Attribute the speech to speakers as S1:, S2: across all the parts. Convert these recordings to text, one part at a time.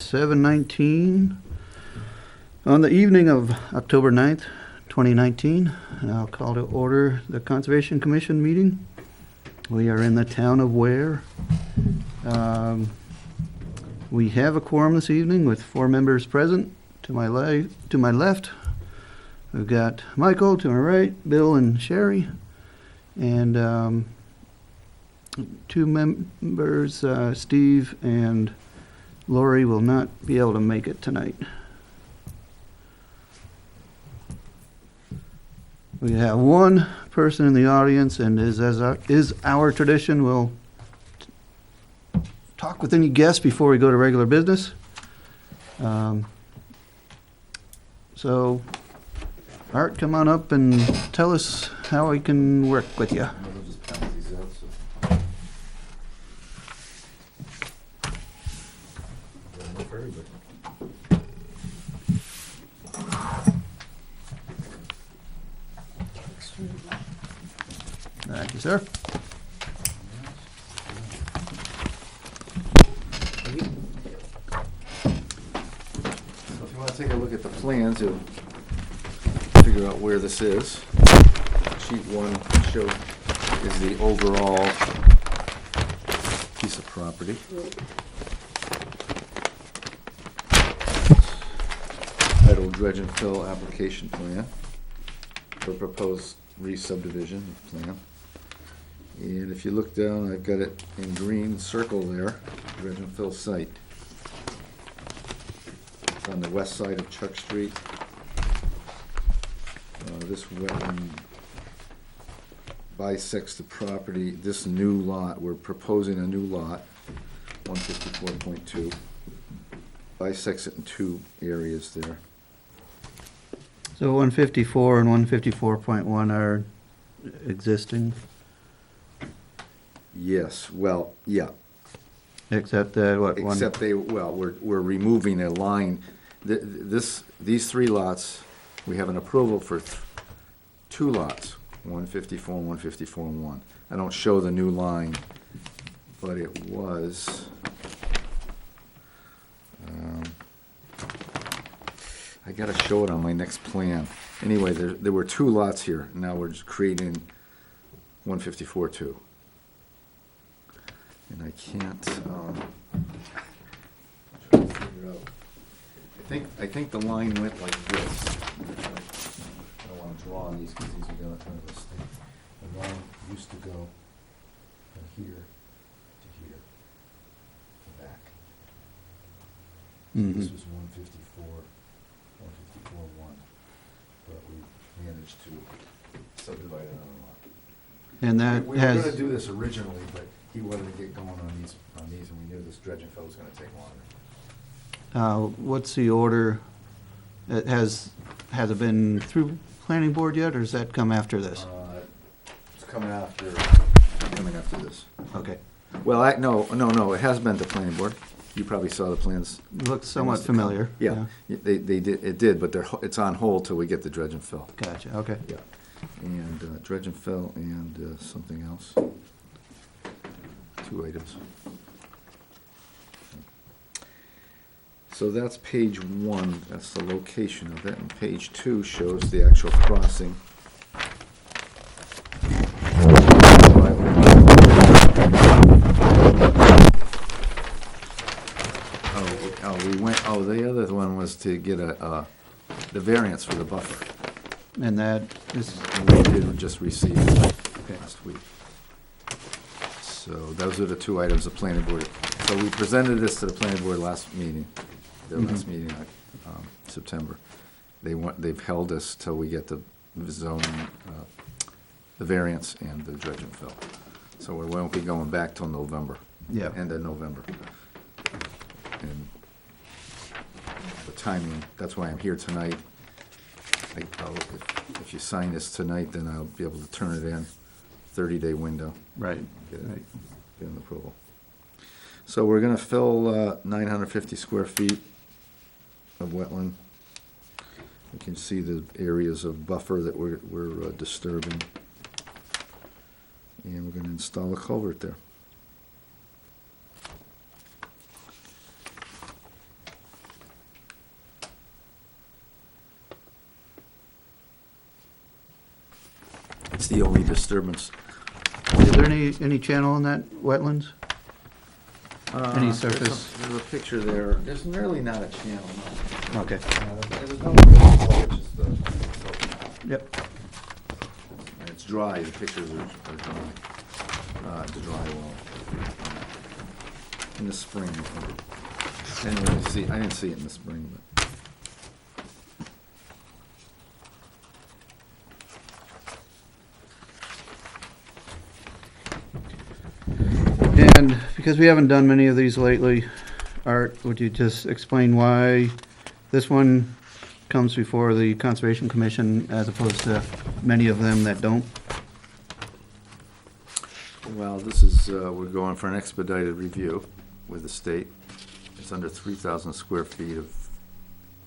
S1: 7:19 on the evening of October 9th, 2019. And I'll call to order the Conservation Commission meeting. We are in the town of Weare. We have a quorum this evening with 4 members present. To my left, we've got Michael. To my right, Bill and Sherry. And 2 members, Steve and Lori, will not be able to make it tonight. We have 1 person in the audience, and is our tradition, we'll talk with any guests before we go to regular business. So, Art, come on up and tell us how we can work with you. Thank you, sir.
S2: So if you want to take a look at the plans, you'll figure out where this is. Sheet 1 is the overall piece of property. Titled Dredge and Fill Application Plan for proposed re-subdivision plan. And if you look down, I've got it in green circle there, dredge and fill site. It's on the west side of Chuck Street. This wetland bisects the property. This new lot, we're proposing a new lot, 154.2. Bisects it in 2 areas there.
S1: So 154 and 154.1 are existing,
S2: Yes, well, yeah.
S1: except that what one?
S2: Except we're removing a line. These 3 lots, we have an approval for 2 lots, 154 and 154.1. I don't show the new line, but it was, I gotta show it on my next plan. Anyway, there were 2 lots here. Now we're just creating 154.2. And I can't, try to figure out. I think the line went like this. I don't want to draw on these because these are going to kind of a stick. The line used to go from here to here, to back.
S1: Mhm.
S2: This was 154, 154.1, but we managed to subdivide it on a lot.
S1: And that
S2: We were
S1: has,
S2: going to do this originally, but he wanted to get going on these, and we knew this dredge and fill was going to take longer.
S1: what's the order? Has it been through planning board yet, or does that come after this?
S2: It's coming after this.
S1: Okay,
S2: Well, no, it has been to planning board. You probably saw the plans.
S1: looks somewhat familiar.
S2: Yeah, it did, but it's on hold till we get the dredge and fill.
S1: Gotcha, okay.
S2: Yeah, and dredge and fill and something else. 2 items. So that's page 1, that's the location of it, and page 2 shows the actual crossing. The other one was to get the variance for the buffer.
S1: And that is,
S2: And we did just receive it last week. So those are the 2 items the planning board. So we presented this to the planning board last meeting, their last meeting, September. They've held us till we get the zoning, the variance and the dredge and fill. So we won't be going back till November.
S1: Yeah.
S2: End of November. And the timing, that's why I'm here tonight. If you sign this tonight, then I'll be able to turn it in, 30-day window.
S1: right,
S2: Get
S1: right.
S2: an approval. So we're gonna fill 950 square feet of wetland. You can see the areas of buffer that we're disturbing. And we're gonna install a culvert there. That's the only disturbance.
S1: Is there any channel in that wetlands? Any
S2: There's
S1: surface?
S2: There's a picture there. There's really not a channel, no.
S1: Okay.
S2: There's no it's just the,
S1: Yep.
S2: and it's dry, the pictures are dry. It's a dry well. In the spring, I think. I didn't see it in the spring, but.
S1: And because we haven't done many of these lately, Art, would you just explain why this one comes before the Conservation Commission as opposed to many of them that don't?
S2: Well, this is, we're going for an expedited review with the state. It's under 3,000 square feet of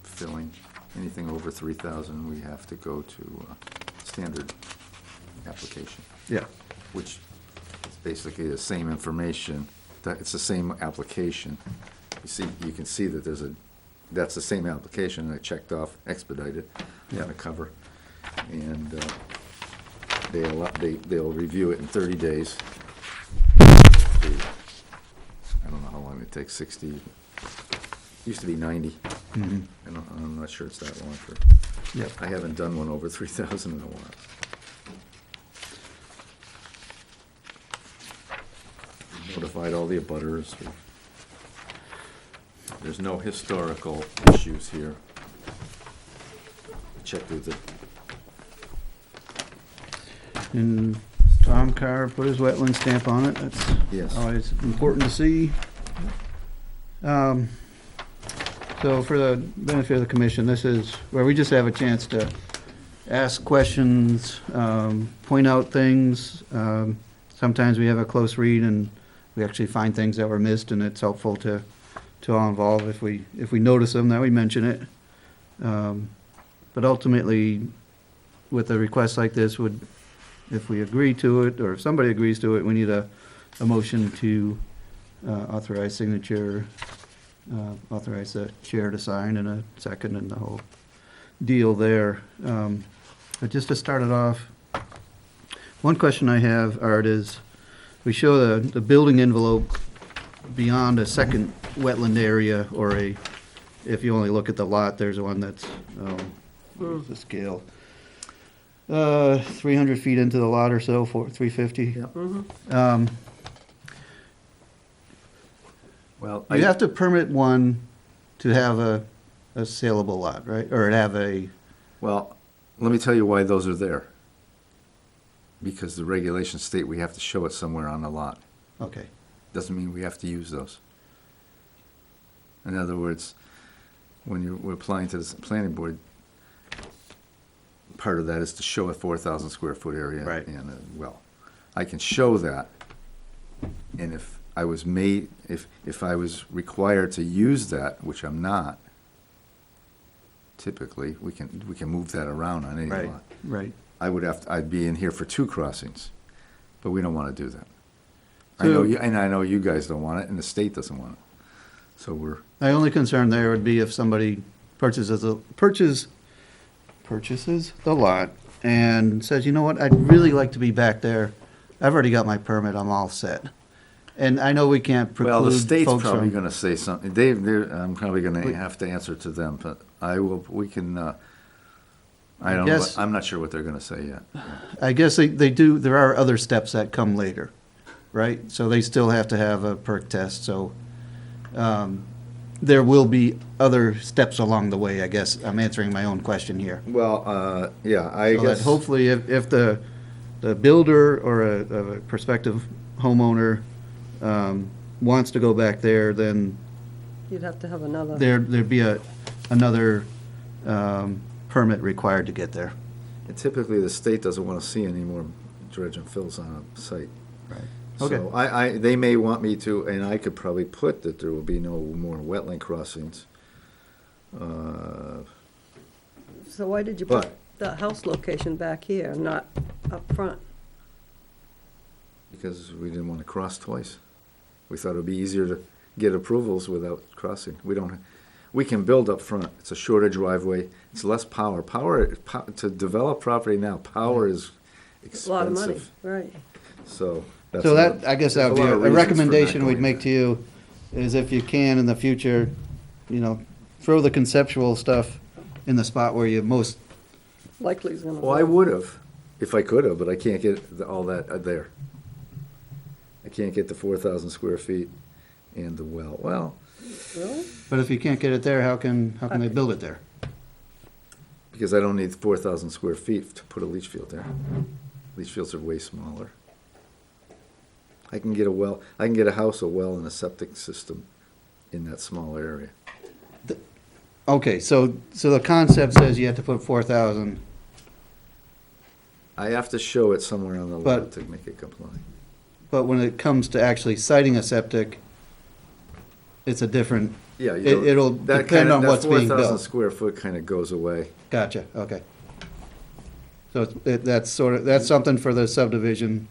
S2: filling. Anything over 3,000, we have to go to standard application,
S1: Yeah.
S2: which is basically the same information. It's the same application. You can see that that's the same application. I checked off expedited on the cover. And they'll review it in 30 days. I don't know how long it takes, 60, used to be 90.
S1: Mhm.
S2: I'm not sure it's that long for,
S1: Yep.
S2: I haven't done one over 3,000 in a while. Notified all the abutters. There's no historical issues here. Checked with it.
S1: And Tom Carr put his wetland stamp on it. That's
S2: Yes.
S1: always important to see. So for the benefit of the commission, this is where we just have a chance to ask questions, point out things. Sometimes we have a close read and we actually find things that were missed, and it's helpful to all involved if we notice them, that we mention it. But ultimately, with a request like this, if we agree to it, or if somebody agrees to it, we need a motion to authorize signature, authorize the chair to sign, and a second, and the whole deal there. But just to start it off, one question I have, Art, is we show the building envelope beyond a second wetland area, or if you only look at the lot, there's one that's, where's the scale? 300 feet into the lot or so, 350.
S2: Yep. Well,
S1: You have to permit one to have a saleable lot, right? Or have
S2: well, let me tell you why those are there. Because the regulations state we have to show it somewhere on the lot.
S1: okay,
S2: Doesn't mean we have to use those. In other words, when we're applying to the planning board, part of that is to show a 4,000 square foot area.
S1: Right.
S2: And, well, I can show that, and if I was required to use that, which I'm not, typically, we can move that around on any
S1: right,
S2: lot.
S1: right.
S2: I'd be in here for 2 crossings, but we don't want to do that. I
S1: So-
S2: know I know you guys don't want it, and the state doesn't want it. So
S1: My only concern there would be if somebody purchases the lot and says, you know what, I'd really like to be back there. I've already got my permit, I'm all set. And I know we can't preclude
S2: well, the
S1: folks
S2: state's
S1: from.
S2: probably going to say something. I'm probably going to have to answer to them, but we can, I don't know,
S1: guess-
S2: I'm not sure what they're going to say yet.
S1: I guess they do, there are other steps that come later, right? So they still have to have a perk test, so there will be other steps along the way, I guess. I'm answering my own question here.
S2: Well, yeah, I
S1: So that
S2: guess.
S1: hopefully if the builder or a prospective homeowner wants to go back there, then
S3: You'd have to have another.
S1: there'd be another permit required to get there.
S2: And typically, the state doesn't want to see any more dredge and fills on a site.
S1: Right.
S2: So
S1: Okay.
S2: they may want me to, and I could probably put that there will be no more wetland crossings.
S3: So why did you put
S2: But-
S3: the house location back here, not up front?
S2: Because we didn't want to cross twice. We thought it would be easier to get approvals without crossing. We can build up front. It's a shorter driveway. It's less power. To develop property now, power is
S3: It's a lot of money,
S2: expensive.
S3: right.
S2: So. that's
S1: So
S2: what-
S1: that, I guess that
S2: there's
S1: would be
S2: lot of
S1: a
S2: reasons for
S1: recommendation
S2: not
S1: we'd
S2: going
S1: make
S2: there.
S1: to you, is if you can in the future, throw the conceptual stuff in the spot where you most,
S3: Likely is gonna.
S2: Well, I would have, if I could have, but I can't get all that there. I can't get the 4,000 square feet and the well. Well,
S3: Really?
S1: but if you can't get it there, how can they build it there?
S2: because I don't need 4,000 square feet to put a leach field there. Leach fields are way smaller. I can get a well, I can get a house, a well, and a septic system in that small area.
S1: Okay, so the concept says you have to put 4,000,
S2: I have to show it somewhere on the lot
S1: But-
S2: to make it comply.
S1: but when it comes to actually siting a septic, it's a different,
S2: Yeah,
S1: it'll
S2: that
S1: depend
S2: kinda-
S1: on what's being
S2: That 4,000
S1: built.
S2: square foot kind of goes away.
S1: Gotcha, okay. So that's that's something for the subdivision.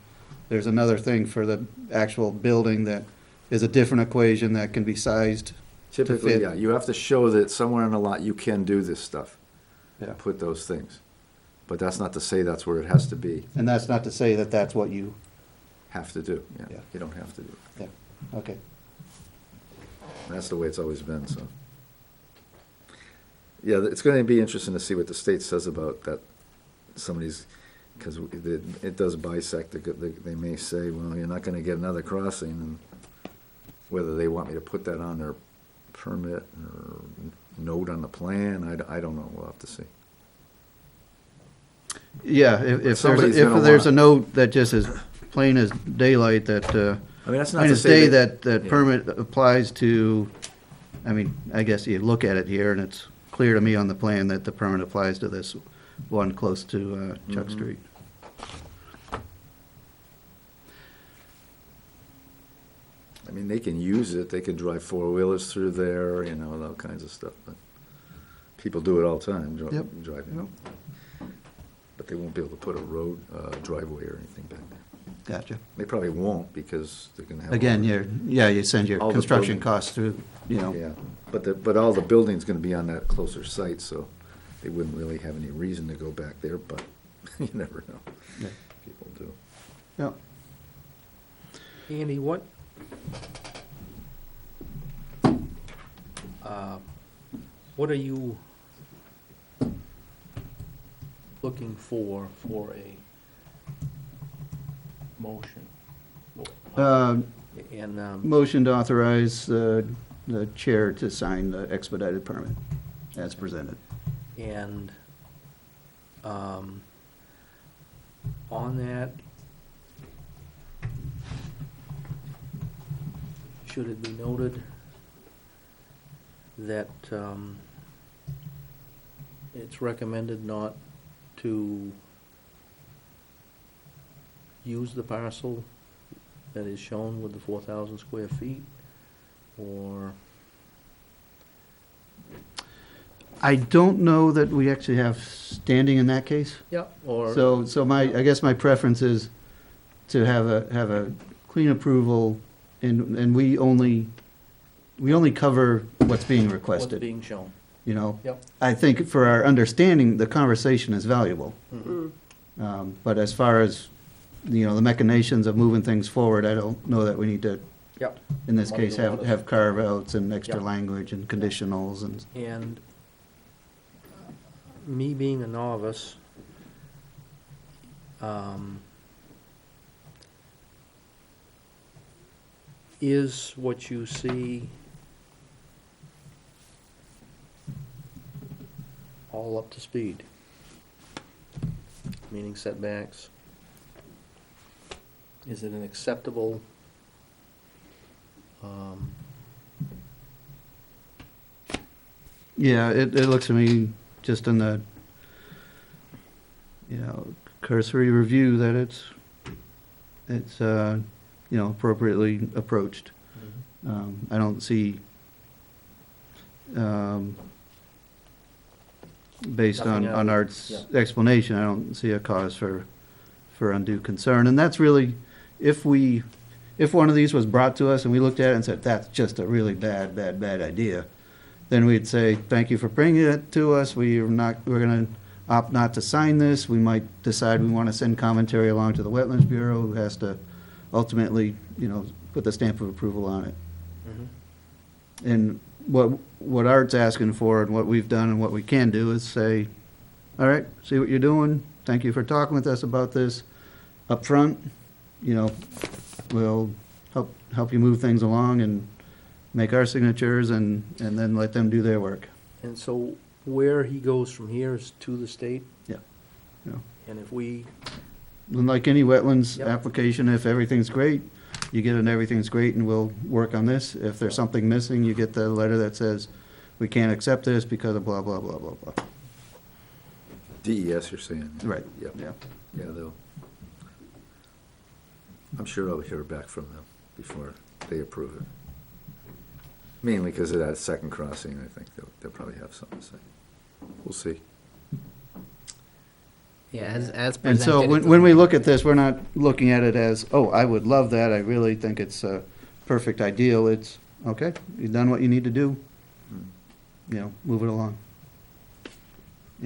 S1: There's another thing for the actual building that is a different equation that can be sized.
S2: Typically,
S1: fit.
S2: yeah, you have to show that somewhere on the lot you can do this stuff.
S1: Yeah.
S2: Put those things. But that's not to say that's where it has to be,
S1: And that's not to say that that's what you,
S2: have to do, yeah.
S1: Yeah.
S2: You don't have to do it.
S1: yeah, okay.
S2: And that's the way it's always been, so. Yeah, it's gonna be interesting to see what the state says about that, somebody's, because it does bisect, they may say, well, you're not gonna get another crossing, and whether they want me to put that on their permit or note on the plan, I don't know, we'll have to see.
S1: Yeah, if
S2: Somebody's
S1: there's,
S2: gonna
S1: if there's a
S2: want-
S1: note that just is plain as daylight that,
S2: I mean, that's not
S1: plain
S2: to
S1: as
S2: say
S1: day
S2: that.
S1: that
S2: yeah.
S1: permit applies to, I mean, I guess you look at it here and it's clear to me on the plan that the permit applies to this one close to Chuck
S2: Mhm.
S1: Street.
S2: I mean, they can use it, they can drive four-wheelers through there, all kinds of stuff, but people do it all the time,
S1: Yep.
S2: driving. But they won't be able to put a road, driveway or anything back there.
S1: Gotcha.
S2: They probably won't, because they're gonna have.
S1: Again,
S2: all
S1: you send your
S2: all the
S1: construction
S2: building-
S1: costs through,
S2: Yeah, but all the building's gonna be on that closer site, so they wouldn't really have any reason to go back there, but you never know.
S1: Yeah.
S2: People do.
S1: yeah.
S4: Andy, what are you looking for a motion? And,
S1: Motion to authorize the chair to sign the expedited permit as presented.
S4: and, on that, should it be noted that, it's recommended not to use the parcel that is shown with the 4,000 square feet, or?
S1: I don't know that we actually have standing in that case.
S4: Yeah. Or.
S1: So I guess my preference is to have a clean approval, and we only cover what's being
S4: What's
S1: requested,
S4: being shown. Yep.
S1: I think for our understanding, the conversation is valuable.
S4: Mhm.
S1: But as far as, the machinations of moving things forward, I don't know that we need to,
S4: Yep.
S1: in this
S4: Muddy
S1: case,
S4: the
S1: have
S4: waters.
S1: carve-outs and extra
S4: Yep.
S1: language and conditionals and,
S4: And me being a novice, is what you see all up to speed? Meaning setbacks? Is it an acceptable,
S1: yeah, it looks to me, just in the, cursory review, that it's appropriately approached. I don't see, based
S4: Nothing
S1: on
S4: out-
S1: Art's
S4: yeah.
S1: explanation, I don't see a cause for undue concern. And that's really, if one of these was brought to us and we looked at it and said, that's just a really bad idea, then we'd say, thank you for bringing it to us, we're gonna opt not to sign this. We might decide we want to send commentary along to the Wetlands Bureau, who has to ultimately, put the stamp of approval on it. And what Art's asking for and what we've done and what we can do is say, all right, see what you're doing. Thank you for talking with us about this up front. We'll help you move things along and make our signatures and then let them do their work.
S4: And so where he goes from here is to the state?
S1: Yeah. Yeah.
S4: And if we,
S1: And like any wetlands
S4: Yep.
S1: application, if everything's great, you get an everything's great and we'll work on this. If there's something missing, you get the letter that says, we can't accept this because of blah, blah, blah, blah, blah.
S2: DES, you're saying?
S1: Right.
S2: Yep.
S1: Yeah.
S2: Yeah, I'm sure I'll hear back from them before they approve it. Mainly because of that second crossing, I think they'll probably have something to say. We'll see.
S5: Yeah, as presented.
S1: And so when we look at this, we're not looking at it as, oh, I would love that, I really think it's a perfect ideal. It's, okay, you've done what you need to do, move it along.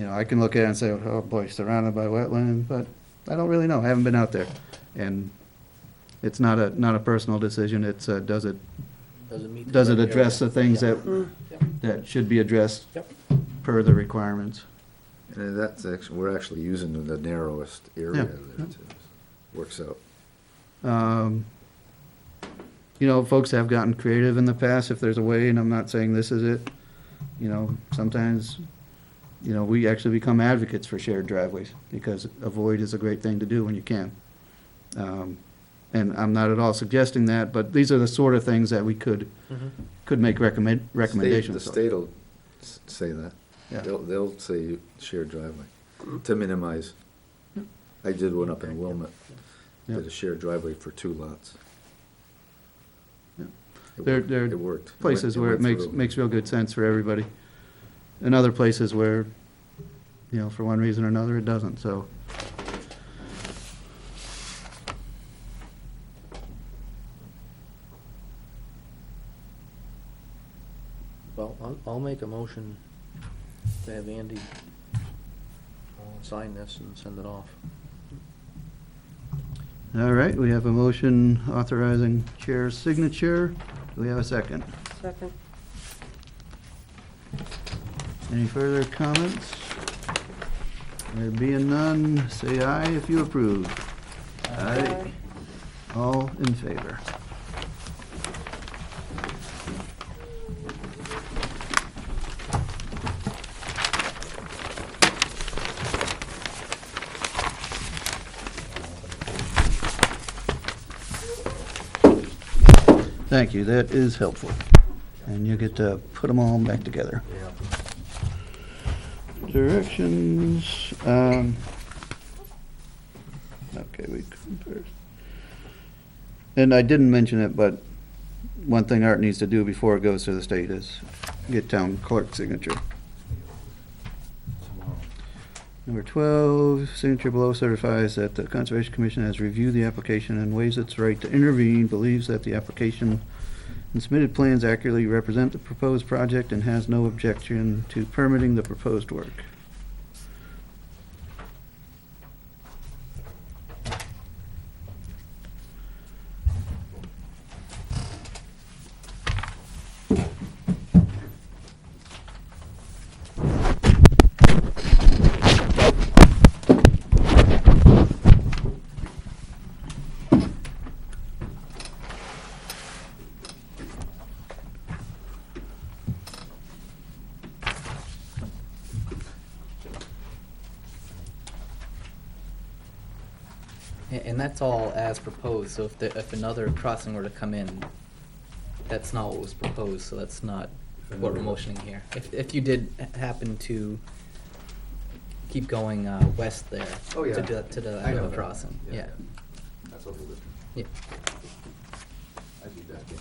S1: I can look at it and say, oh boy, surrounded by wetland, but I don't really know, I haven't been out there. And it's not a personal decision, it's, does it
S4: meet the
S1: does it
S4: criteria?
S1: address the things
S4: Yeah.
S1: that should be addressed
S4: Yep.
S1: per the requirements?
S2: And that's actually, we're actually using the narrowest area
S1: Yeah.
S2: there too. Works out.
S1: Folks have gotten creative in the past, if there's a way, and I'm not saying this is it. Sometimes, we actually become advocates for shared driveways, because a void is a great thing to do when you can. And I'm not at all suggesting that, but these are the sort of things that we could make recommendations.
S2: The
S1: on.
S2: state will say that.
S1: Yeah.
S2: They'll say shared driveway to minimize. I did one up in Wilmot,
S1: Yeah.
S2: did a shared driveway for 2 lots.
S1: Yeah.
S2: It
S1: There-
S2: worked.
S1: there are
S2: It worked.
S1: Places where it
S2: went through.
S1: makes real good sense for everybody. And other places where, for one reason or another, it doesn't, so.
S4: Well, I'll make a motion to have Andy sign this and send it off.
S1: All right, we have a motion authorizing chair's signature. Do we have a second?
S3: Second.
S1: Any further comments? There being none, say aye if you approve. Aye. All in favor. Thank you, that is helpful. And you get to put them all back together. Directions, okay, we compared. And I didn't mention it, but one thing Art needs to do before it goes to the state is get town clerk's signature. Number 12, signature below certifies that the Conservation Commission has reviewed the application and waives its right to intervene, believes that the application and submitted plans accurately represent the proposed project and has no objection to permitting the proposed work.
S5: And that's all as proposed, so if another crossing were to come in, that's not what was proposed, so that's not what we're motioning here. If you did happen to keep going west there.
S2: Oh, yeah.
S5: To the
S2: I know
S5: other
S2: that.
S5: crossing, yeah.
S2: That's what we're looking.
S5: Yeah.
S2: I'd be back in.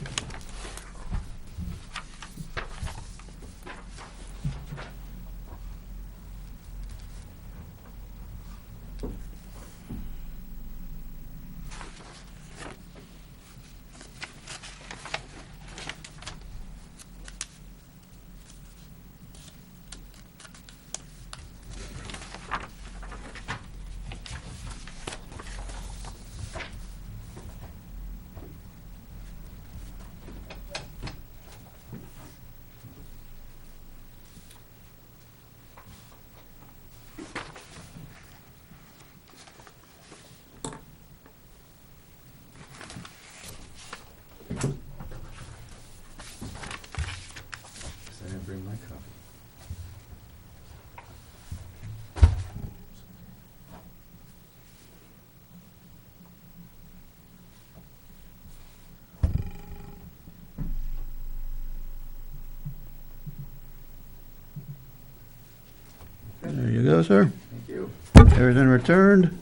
S1: There you go, sir.
S2: Thank you.
S1: Everything returned.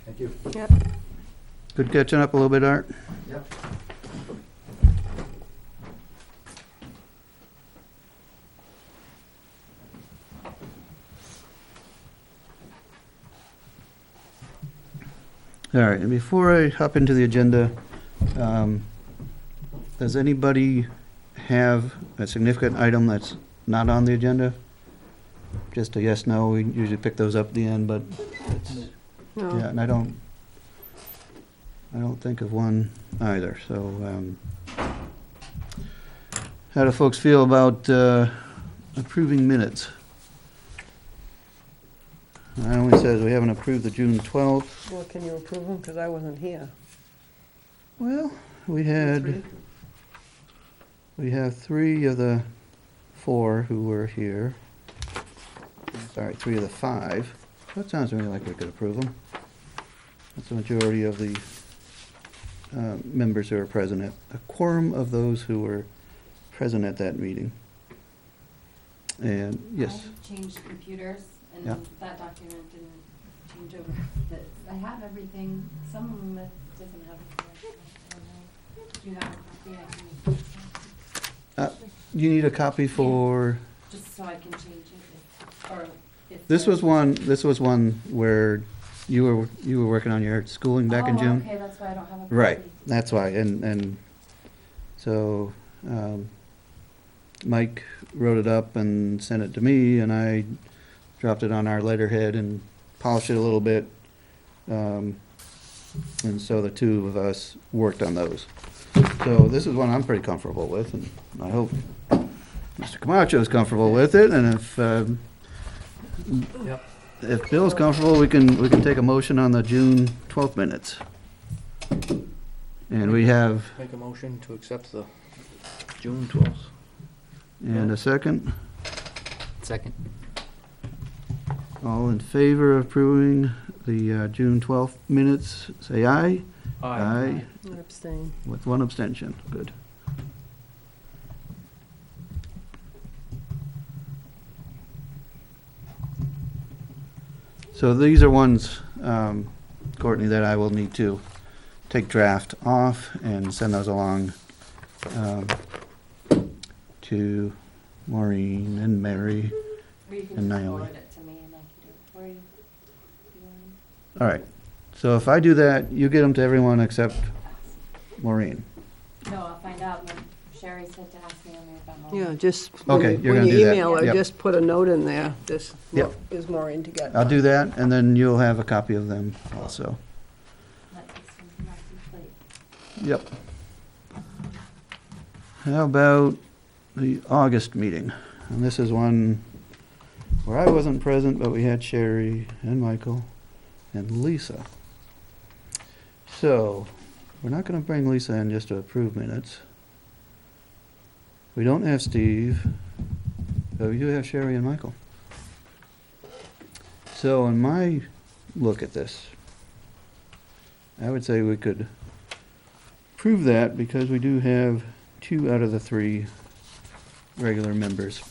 S2: Thank you.
S3: Yep.
S1: Good catching up a little bit, Art.
S2: Yep.
S1: All right, and before I hop into the agenda, does anybody have a significant item that's not on the agenda? Just a yes, no, we usually pick those up at the end, but it's, yeah,
S3: No,
S1: and I don't think of one either, so, how do folks feel about, approving minutes? It only says we haven't approved the June 12th.
S3: well, can you approve them? Because I wasn't here.
S1: Well, we have 3 of the 4 who were here. Sorry, 3 of the 5. That sounds to me like we could approve them. That's the majority of the members who are present at, a quorum of those who were present at that meeting. And, yes,
S6: I changed computers, and
S1: Yeah.
S6: that document didn't change over. I have everything, some of them that doesn't have it correct. I don't know. Do you have a copy I can make?
S1: you need a copy for,
S6: Just so I can change it, or if.
S1: this was one where you were working on your schooling back in June.
S6: Oh, okay, that's why I don't have a copy.
S1: Right, that's why, and so, Mike wrote it up and sent it to me, and I dropped it on our letterhead and polished it a little bit. And so the 2 of us worked on those. So this is one I'm pretty comfortable with, and I hope Mr. Camacho is comfortable with it, and
S4: Yep.
S1: if Bill's comfortable, we can take a motion on the June 12th minutes. And we have,
S4: Make a motion to accept the June 12th.
S1: and a second.
S5: Second.
S1: All in favor of approving the June 12th minutes, say aye. Aye.
S3: I abstain.
S1: With 1 abstention, good. So these are ones, Courtney, that I will need to take draft off and send those along to Maureen and Mary.
S6: Or you can
S1: And
S6: just
S1: Naomi.
S6: forward it to me and I can do it for you. if you want.
S1: All right, so if I do that, you get them to everyone except Maureen.
S6: No, I'll find out, when Sherry said to ask me on there about my.
S3: Yeah, just,
S1: Okay, you're gonna do that.
S3: when you email her,
S1: Yep.
S3: just put a note in there, this,
S1: Yep.
S3: what is Maureen to get.
S1: I'll do that, and then you'll have a copy of them also.
S6: Let this one not too late.
S1: Yep. How about the August meeting? And this is one where I wasn't present, but we had Sherry and Michael and Lisa. So, we're not gonna bring Lisa in just to approve minutes. We don't have Steve, but we do have Sherry and Michael. So in my look at this, I would say we could prove that because we do have 2 out of the 3 regular members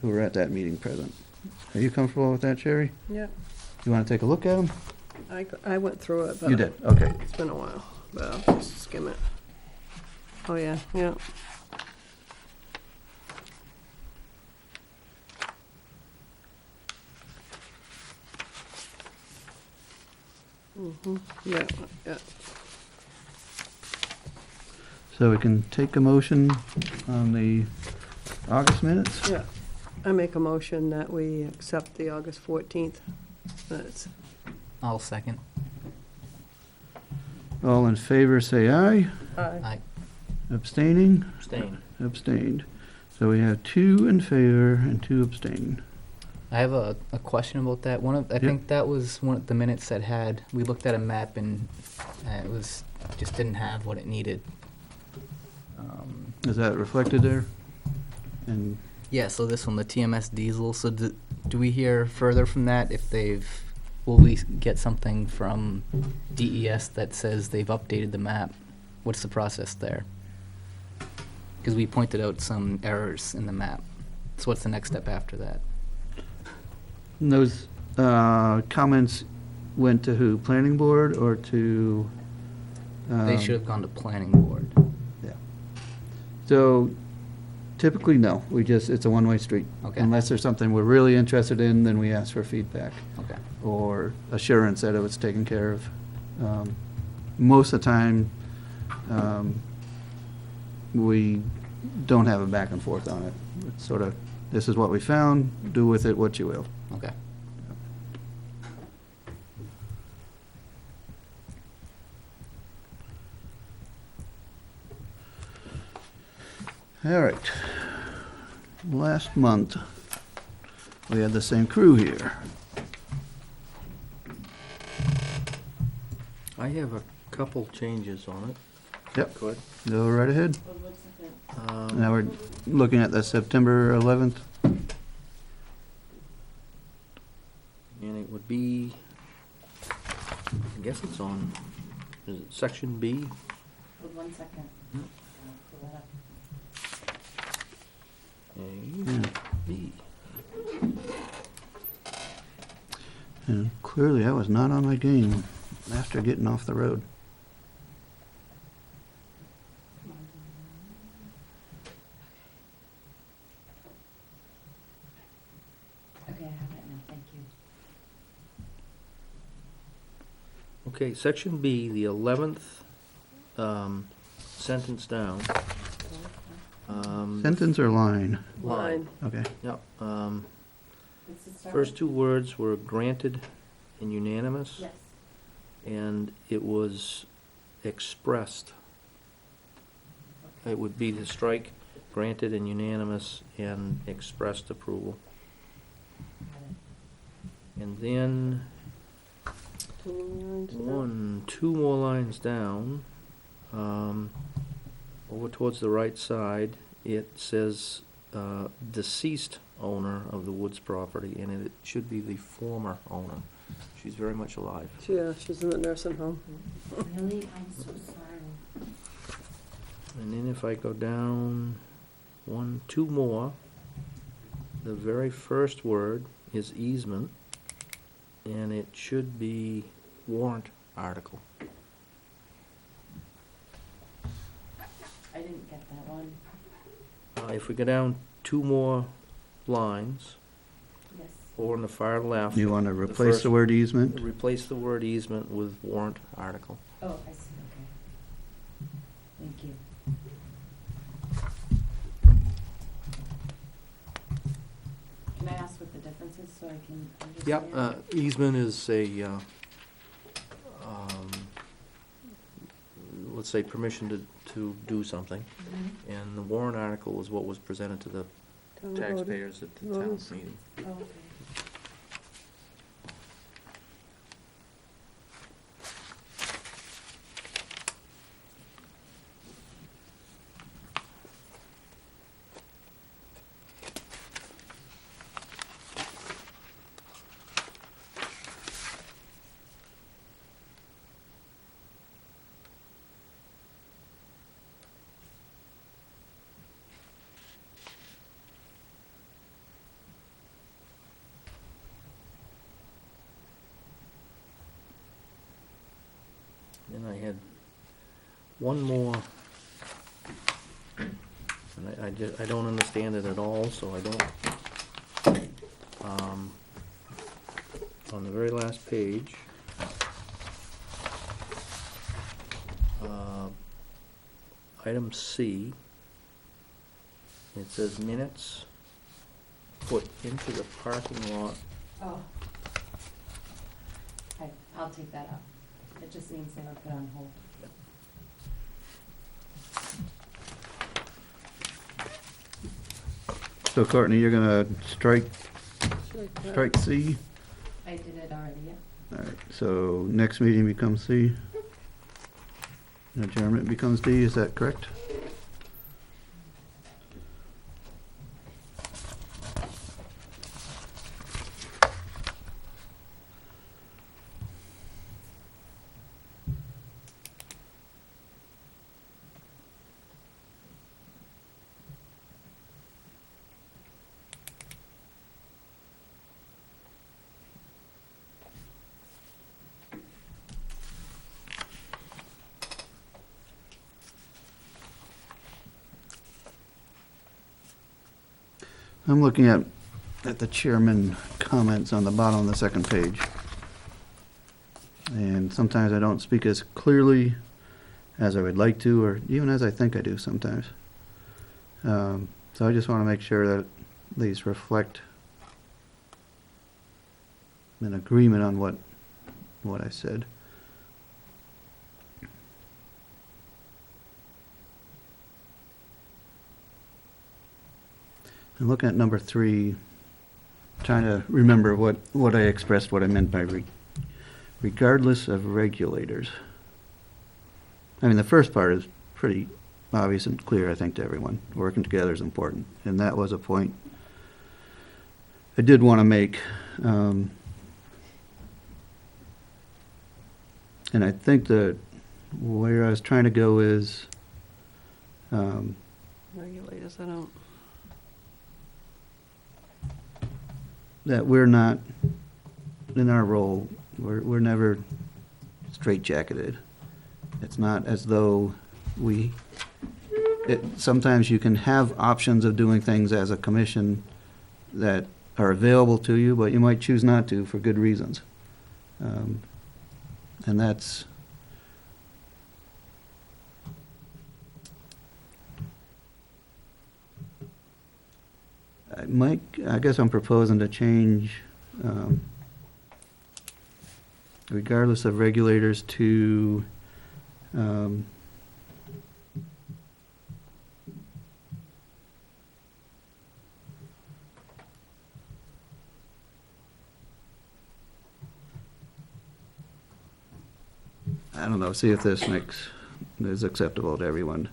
S1: who were at that meeting present. Are you comfortable with that, Sherry?
S3: Yeah,
S1: You want to take a look at them?
S3: I went through it, but.
S1: You did, okay.
S3: It's been a while, but I'll just skim it. Oh, yeah, yeah. Yeah, yeah.
S1: So we can take a motion on the August minutes?
S3: Yeah, I make a motion that we accept the August 14th minutes.
S5: I'll second.
S1: All in favor, say aye.
S3: Aye.
S5: Aye.
S1: Abstaining?
S4: Abstain.
S1: Abstained. So we have 2 in favor and 2 abstain.
S5: I have a question about that. I think that was one of the minutes that had, we looked at a map and it was, just didn't have what it needed.
S1: Is that reflected there? And
S5: Yeah, so this one, the TMS diesel, so do we hear further from that if will we get something from DES that says they've updated the map? What's the process there? Because we pointed out some errors in the map. So what's the next step after that?
S1: those comments went to who? Planning board or to?
S5: They should have gone to planning board.
S1: Yeah. So typically, no. It's a one-way street.
S5: Okay.
S1: Unless there's something we're really interested in, then we ask for feedback
S5: Okay.
S1: or assurance that it was taken care of. Most of the time, we don't have a back and forth on it. It's sort of, this is what we found, do with it what you will.
S5: Okay.
S1: All right. Last month, we had the same crew here.
S4: I have a couple changes on it.
S1: Yep.
S4: Good.
S1: Go right ahead.
S6: Well, what's the thing?
S1: Now we're looking at the September 11th.
S4: And it would be, I guess it's on, is it section B?
S6: Hold 1 second.
S4: Hmm.
S6: Pull that up.
S4: A, B.
S1: And clearly, I was not on my game after getting off the road.
S6: Come on. Okay, I have it now, thank you.
S4: Okay, section B, the 11th sentence down.
S1: Sentence or line?
S3: Line.
S1: Okay.
S4: Yep.
S6: What's it start
S4: First
S6: with?
S4: two words were granted and unanimous.
S6: Yes.
S4: And it was expressed.
S6: Okay.
S4: It would be to strike granted and unanimous and expressed approval.
S6: Got it.
S4: And then
S3: Two
S4: two more lines down, over towards the right side, it says deceased owner of the Woods property, and it should be the former owner. She's very much alive.
S3: Yeah, she's in the nursing home.
S6: Really? I'm so sorry.
S4: And then if I go down two more, the very first word is easement, and it should be warrant article.
S6: I didn't get that one.
S4: If we go down two more lines,
S6: Yes.
S4: over on the far left.
S1: You want to
S4: the
S1: replace
S4: first-
S1: the word easement?
S4: Replace the word easement with warrant article.
S6: Oh, I see, okay. Thank you. Can I ask what the difference is so I can understand?
S4: Yep, easement is let's say permission to do something,
S6: Mhm.
S4: and the warrant article is what was presented to the
S3: Town voted.
S4: taxpayers at the town
S3: Voters.
S4: meeting.
S6: Oh, okay.
S4: Then I had one more, and I don't understand it at all, so I don't. On the very last page, item C, it says minutes put into the parking lot.
S6: Oh. I'll take that out. It just means they were put on hold.
S1: So Courtney, you're gonna strike C?
S6: I did it already, yeah.
S1: All right, so next meeting becomes C. Adjournment becomes D, is that correct? I'm looking at the chairman comments on the bottom of the second page. And sometimes I don't speak as clearly as I would like to, or even as I think I do sometimes. So I just want to make sure that these reflect an agreement on what I said. And looking at number 3, trying to remember what I expressed, what I meant by regardless of regulators. I mean, the first part is pretty obvious and clear, I think, to everyone. Working together is important, and that was a point I did want to make. And I think that where I was trying to go is,
S3: Regulators, I don't,
S1: that we're not, in our role, we're never straitjacketed. It's not as though sometimes you can have options of doing things as a commission that are available to you, but you might choose not to for good reasons. And that's, I guess I'm proposing to change, regardless of regulators, to I don't know, see if this is acceptable to everyone.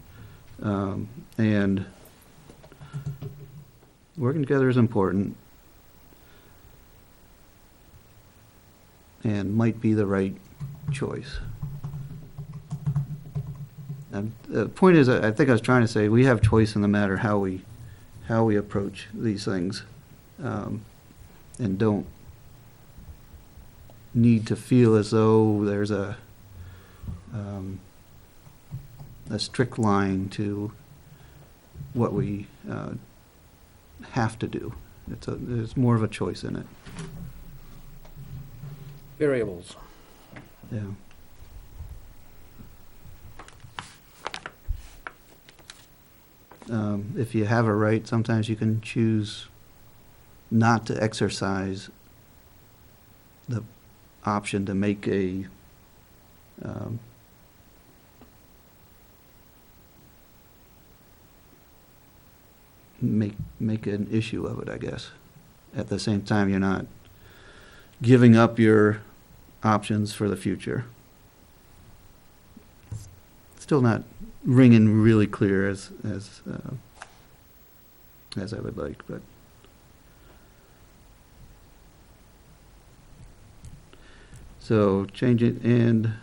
S1: And working together is important and might be the right choice. And the point is, I think I was trying to say, we have choice in the matter how we approach these things, and don't need to feel as though there's a strict line to what we have to do. There's more of a choice in it.
S4: Variables.
S1: Yeah. If you have a right, sometimes you can choose not to exercise the option to make make an issue of it, I guess. At the same time, you're not giving up your options for the future. Still not ringing really clear as I would like, but so change it. And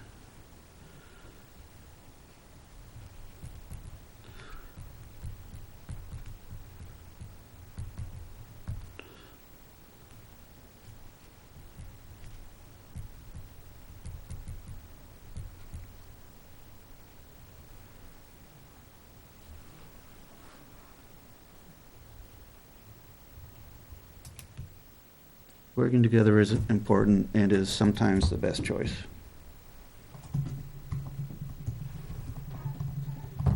S1: working together is important and is sometimes the best choice.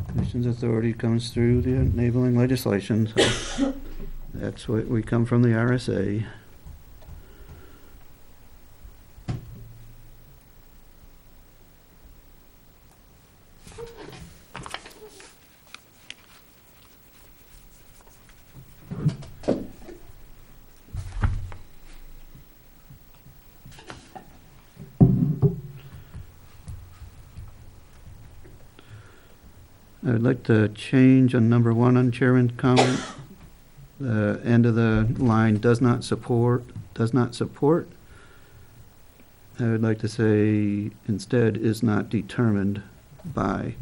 S1: Commission's authority comes through the enabling legislation, so that's what we come from, the RSA. I would like to change on number 1 on chairman's comment. The end of the line, does not support. I would like to say instead is not determined by.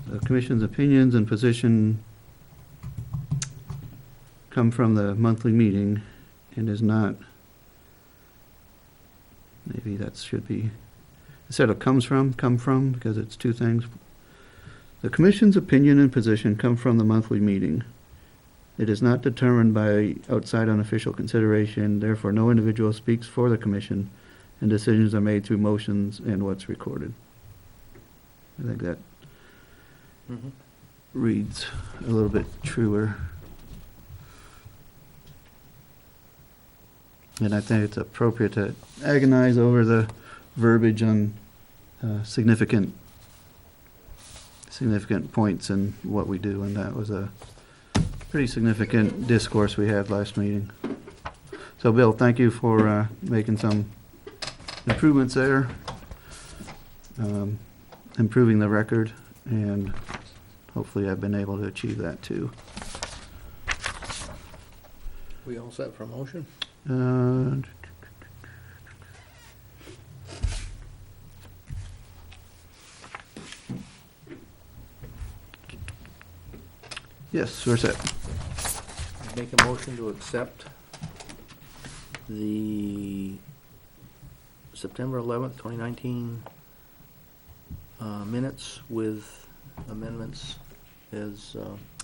S1: The commission's opinions and position come from the monthly meeting and is not, maybe that should be, instead of come from, because it's two things. The commission's opinion and position come from the monthly meeting It is not determined by outside unofficial consideration, therefore no individual speaks for the commission, and decisions are made through motions and what's recorded. I think that
S4: Mhm.
S1: reads a little bit truer. And I think it's appropriate to agonize over the verbiage on significant points in what we do, and that was a pretty significant discourse we had last meeting. So, Bill, thank you for making some improvements there, improving the record, and hopefully I've been able to achieve that too.
S4: We all set for motion?
S1: Yes, we're set.
S4: Make a motion to accept the September 11th, 2019 minutes with amendments as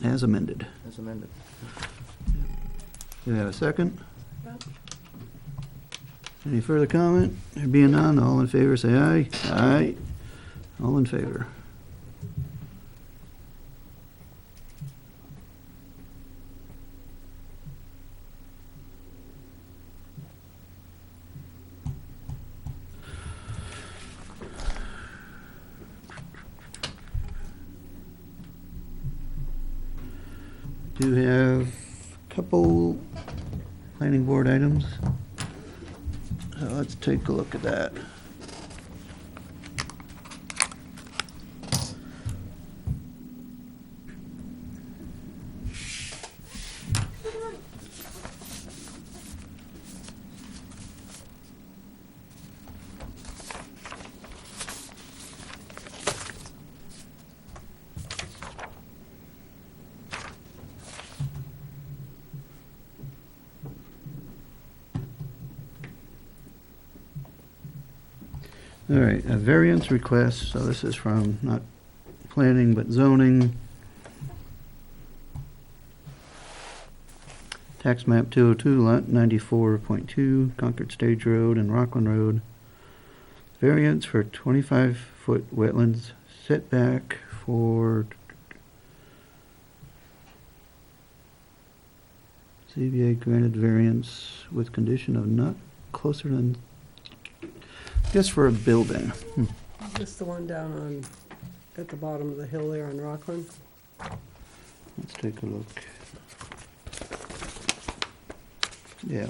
S1: As amended.
S4: amended.
S1: Do we have a second?
S3: Yep.
S1: Any further comment? There being none, all in favor say aye. Aye. All in favor. Do have a couple planning board items. So let's take a look at that. All right, a variance request, so this is from not planning but zoning. Tax map 202, lot 94.2, Concord Stage Road and Rockland Road. Variance for 25-foot wetlands setback for CBA granted variance with condition of not closer than, just for a building.
S3: Is this the one down on, at the bottom of the hill there on Rockland?
S1: Let's take a look. Yeah.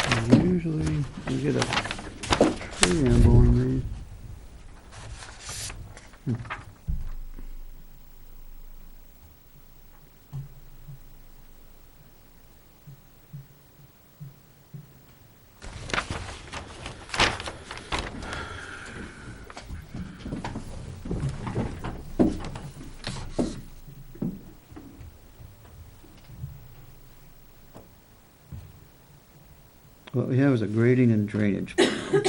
S1: And usually you get a preamble in these. What we have is a grading and drainage plan.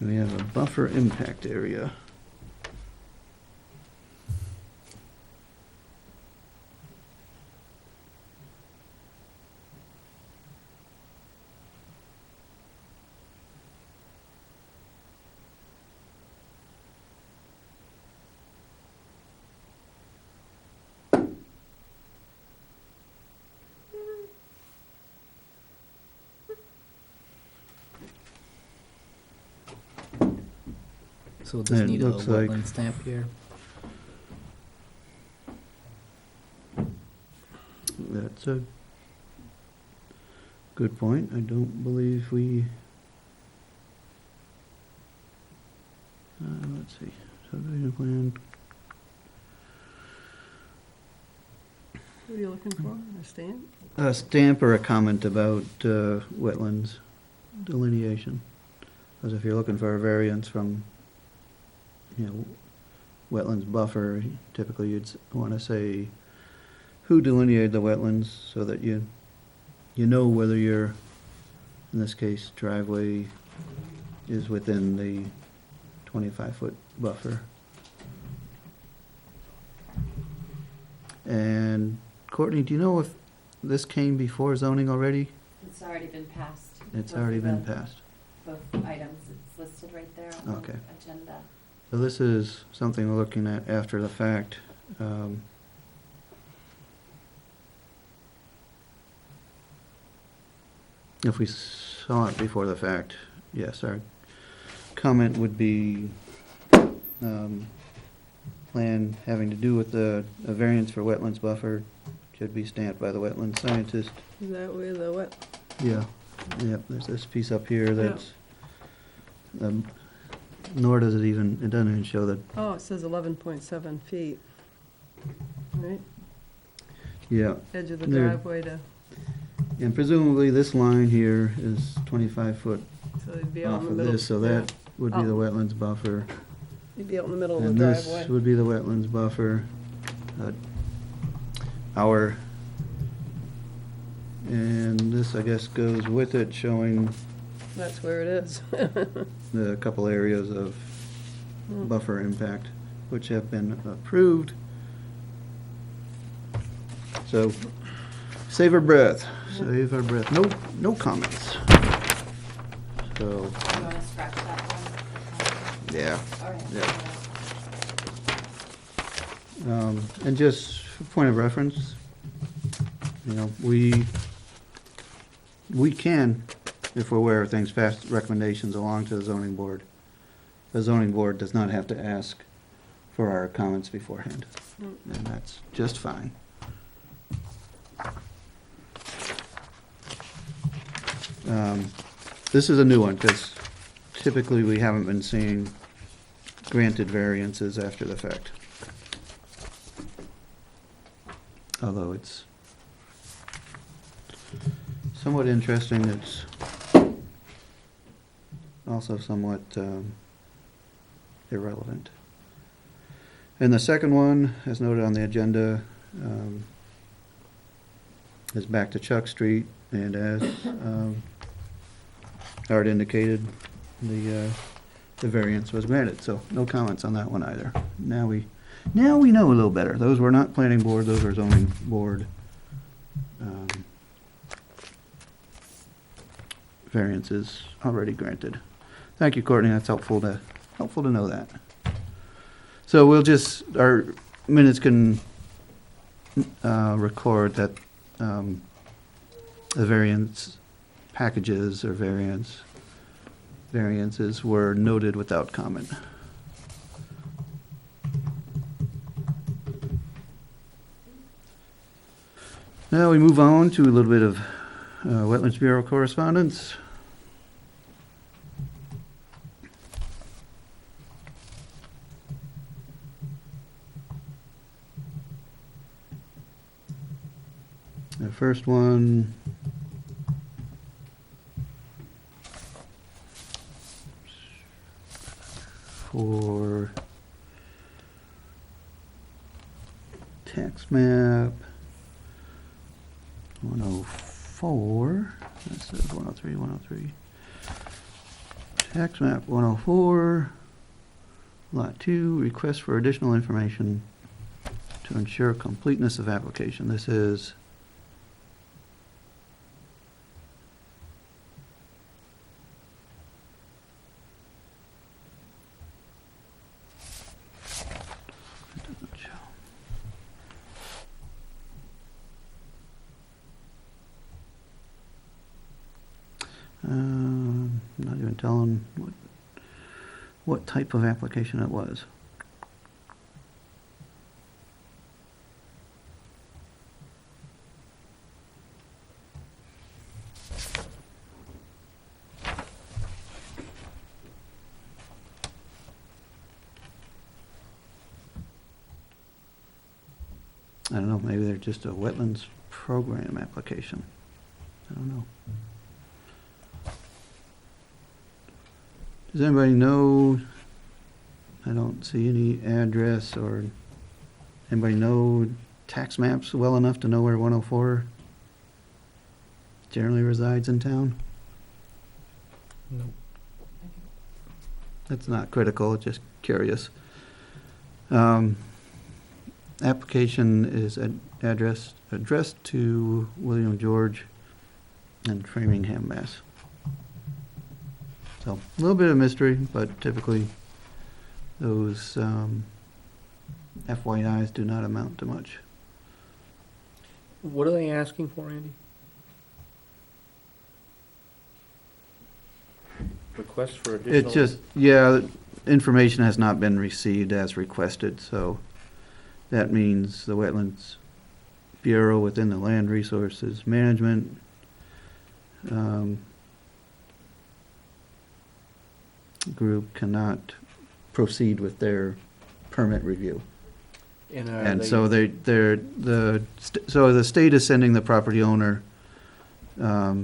S1: We have a buffer impact area.
S5: So we'll just
S1: It
S5: need a
S1: looks like-
S5: wetland stamp here.
S1: That's a good point. I don't believe we, let's see, subdivision plan.
S3: What are you looking for, a stamp?
S1: A stamp or a comment about wetlands delineation. Because if you're looking for a variance from, wetlands buffer, typically you'd want to say who delineated the wetlands so that you know whether you're, in this case, driveway is within the 25-foot buffer. And Courtney, do you know if this came before zoning already?
S6: It's already been passed.
S1: It's
S6: Both
S1: already
S6: of
S1: been
S6: the-
S1: passed.
S6: Both items, it's listed right there on
S1: Okay.
S6: the agenda.
S1: So this is something we're looking at after the fact. If we saw it before the fact, yes, our comment would be plan having to do with a variance for wetlands buffer should be stamped by the wetland scientist.
S3: Is that where the what?
S1: Yeah, yep, there's this piece up here that's, nor does it even, it doesn't even show that,
S3: Oh, it says 11.7 feet. Right,
S1: yeah.
S3: edge of the
S1: There.
S3: driveway to,
S1: And presumably this line here is 25 foot
S3: so it'd be out
S1: off
S3: in the
S1: of
S3: middle.
S1: this, so that would be the wetlands buffer.
S3: You'd be out in the middle of the
S1: And this
S3: driveway.
S1: would be the wetlands buffer. Our, and this, I guess, goes with it, showing
S3: That's where it is.
S1: the couple areas of
S3: Hmm.
S1: buffer impact, which have been approved. So, save our breath, save our breath. No comments. So,
S6: You want to scratch that one?
S1: yeah.
S6: All right.
S1: Yeah. And just for point of reference, you know, we can, if we're aware of things, pass recommendations along to the zoning board. The zoning board does not have to ask for our comments beforehand, and that's just fine. This is a new one, because typically we haven't been seeing granted variances after the fact. Although it's somewhat interesting, it's also somewhat irrelevant. And the second one, as noted on the agenda, is back to Chuck Street, and as Art indicated, the variance was granted, so no comments on that one either. Now we know a little better. Those were not planning board, those were zoning board variances already granted. Thank you, Courtney, that's helpful to know that. So we'll just, our minutes can record that the variance packages or variances were noted without comment. Now we move on to a little bit of Wetlands Bureau correspondence. The first one for tax map 104, that says 103, 103. Tax map 104, lot 2, request for additional information to ensure completeness of application. This is not even telling what type of application it was. I don't know, maybe they're just a wetlands program application. I don't know. Does anybody know, I don't see any address, or anybody know tax maps well enough to know where 104 generally resides in town?
S5: Nope.
S1: That's not critical, it's just curious. Application is addressed to William George in Framingham, Mass. So, a little bit of mystery, but typically those FYIs do not amount to much.
S4: What are they asking for, Andy? Request for additional?
S1: It's just, yeah, information has not been received as requested, so that means the Wetlands Bureau within the Land Resources Management group cannot proceed with their permit review.
S4: And
S1: And so so the state is sending the property owner, a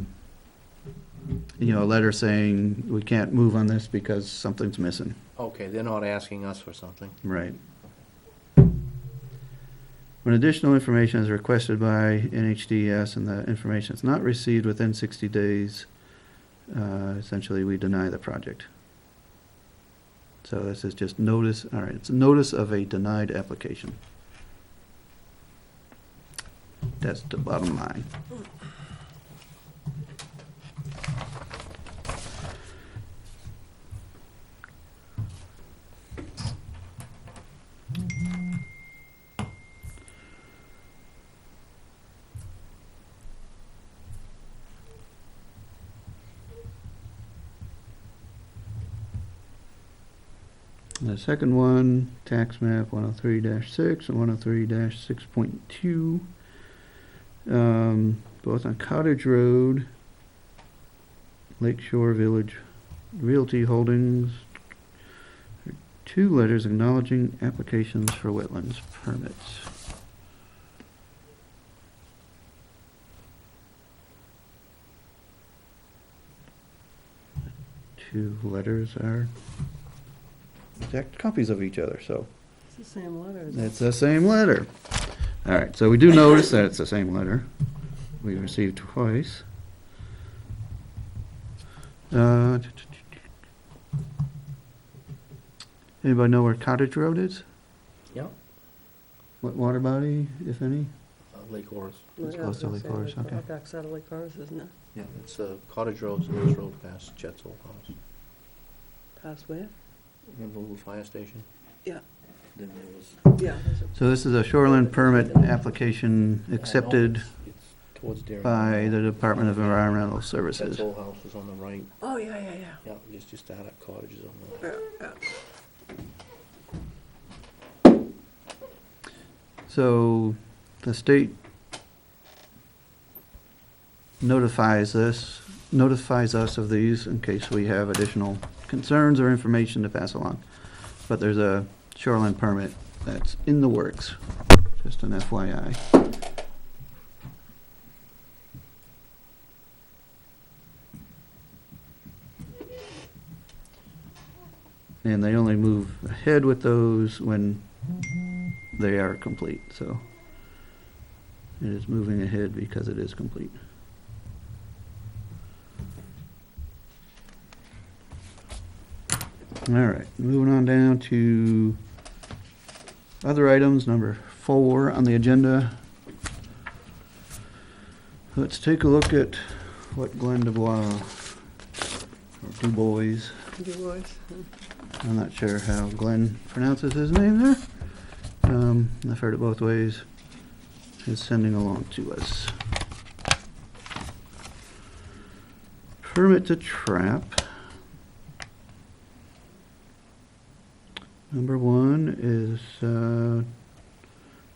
S1: letter saying, we can't move on this because something's missing.
S4: Okay, they're not asking us for something.
S1: Right. When additional information is requested by NHDS and the information is not received within 60 days, essentially we deny the project. So this is just notice, all right, it's a notice of a denied application. That's the bottom line. The second one, tax map 103-6 and 103-6.2, both on Cottage Road, Lakeshore Village Realty Holdings, 2 letters acknowledging applications for wetlands permits. Two letters are exact copies of each other, so
S3: It's the same letter. isn't it?
S1: it's the same letter. All right, so we do notice that it's the same letter we received twice. Anybody know where Cottage Road is?
S4: Yeah.
S1: What water body, if any?
S4: Lake Horace.
S1: It's
S3: Yeah,
S1: close to
S3: I was
S1: Lake
S3: gonna
S1: Horace,
S3: say,
S1: okay.
S3: Backside of Lake Horace, isn't it?
S4: Yeah, it's Cottage Road's the next road past Chet's old house.
S3: Past where?
S4: Remember the little fire station?
S3: Yeah.
S4: Then there was.
S3: Yeah. there's a-
S1: So this is a shoreline permit application accepted
S4: It's towards Darien.
S1: by the Department of Environmental
S4: Chet's
S1: Services.
S4: old house is on the right.
S3: Oh, yeah.
S4: Yeah, just out of cottages on the
S3: Yeah,
S4: left.
S3: yeah.
S1: So the state notifies us of these in case we have additional concerns or information to pass along. But there's a shoreline permit that's in the works, just an FYI. And they only move ahead with those when they are complete, so it is moving ahead because it is complete. All right, moving on down to other items, number 4 on the agenda. Let's take a look at what Glenn Dubois, or Dubois,
S3: Du Bois.
S1: I'm not sure how Glenn pronounces his name there. I've heard it both ways. Is sending along to us. Permit to trap. Number 1 is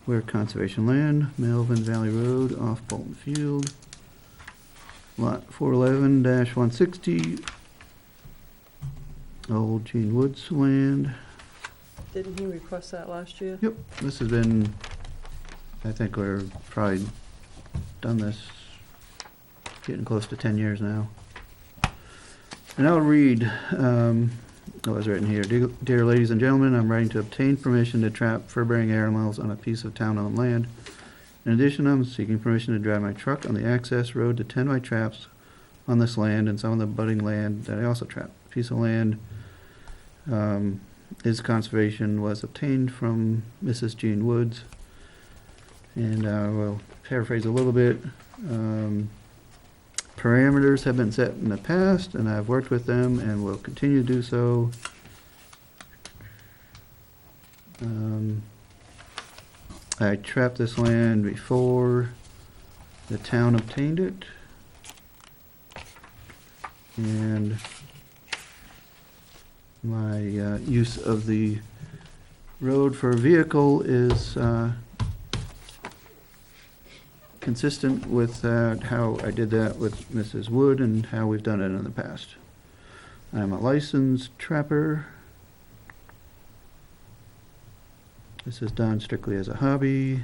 S1: Weare Conservation Land, Melvin Valley Road, off Bolton Field. Lot 411-160, Old Gene Woods land.
S3: Didn't he request that last year?
S1: Yep, this has been, I think we're probably done this, getting close to 10 years now. And I'll read, what's written here. Dear ladies and gentlemen, I'm writing to obtain permission to trap fur-bearing animals on a piece of town-owned land. In addition, I'm seeking permission to drive my truck on the access road to tend my traps on this land and some of the budding land that I also trap. A piece of land His conservation was obtained from Mrs. Jean Woods. And we'll paraphrase a little bit. Parameters have been set in the past, and I've worked with them and will continue to do so. I trapped this land before the town obtained it. And my use of the road for a vehicle is consistent with how I did that with Mrs. Wood and how we've done it in the past. I'm a licensed trapper. This is done strictly as a hobby.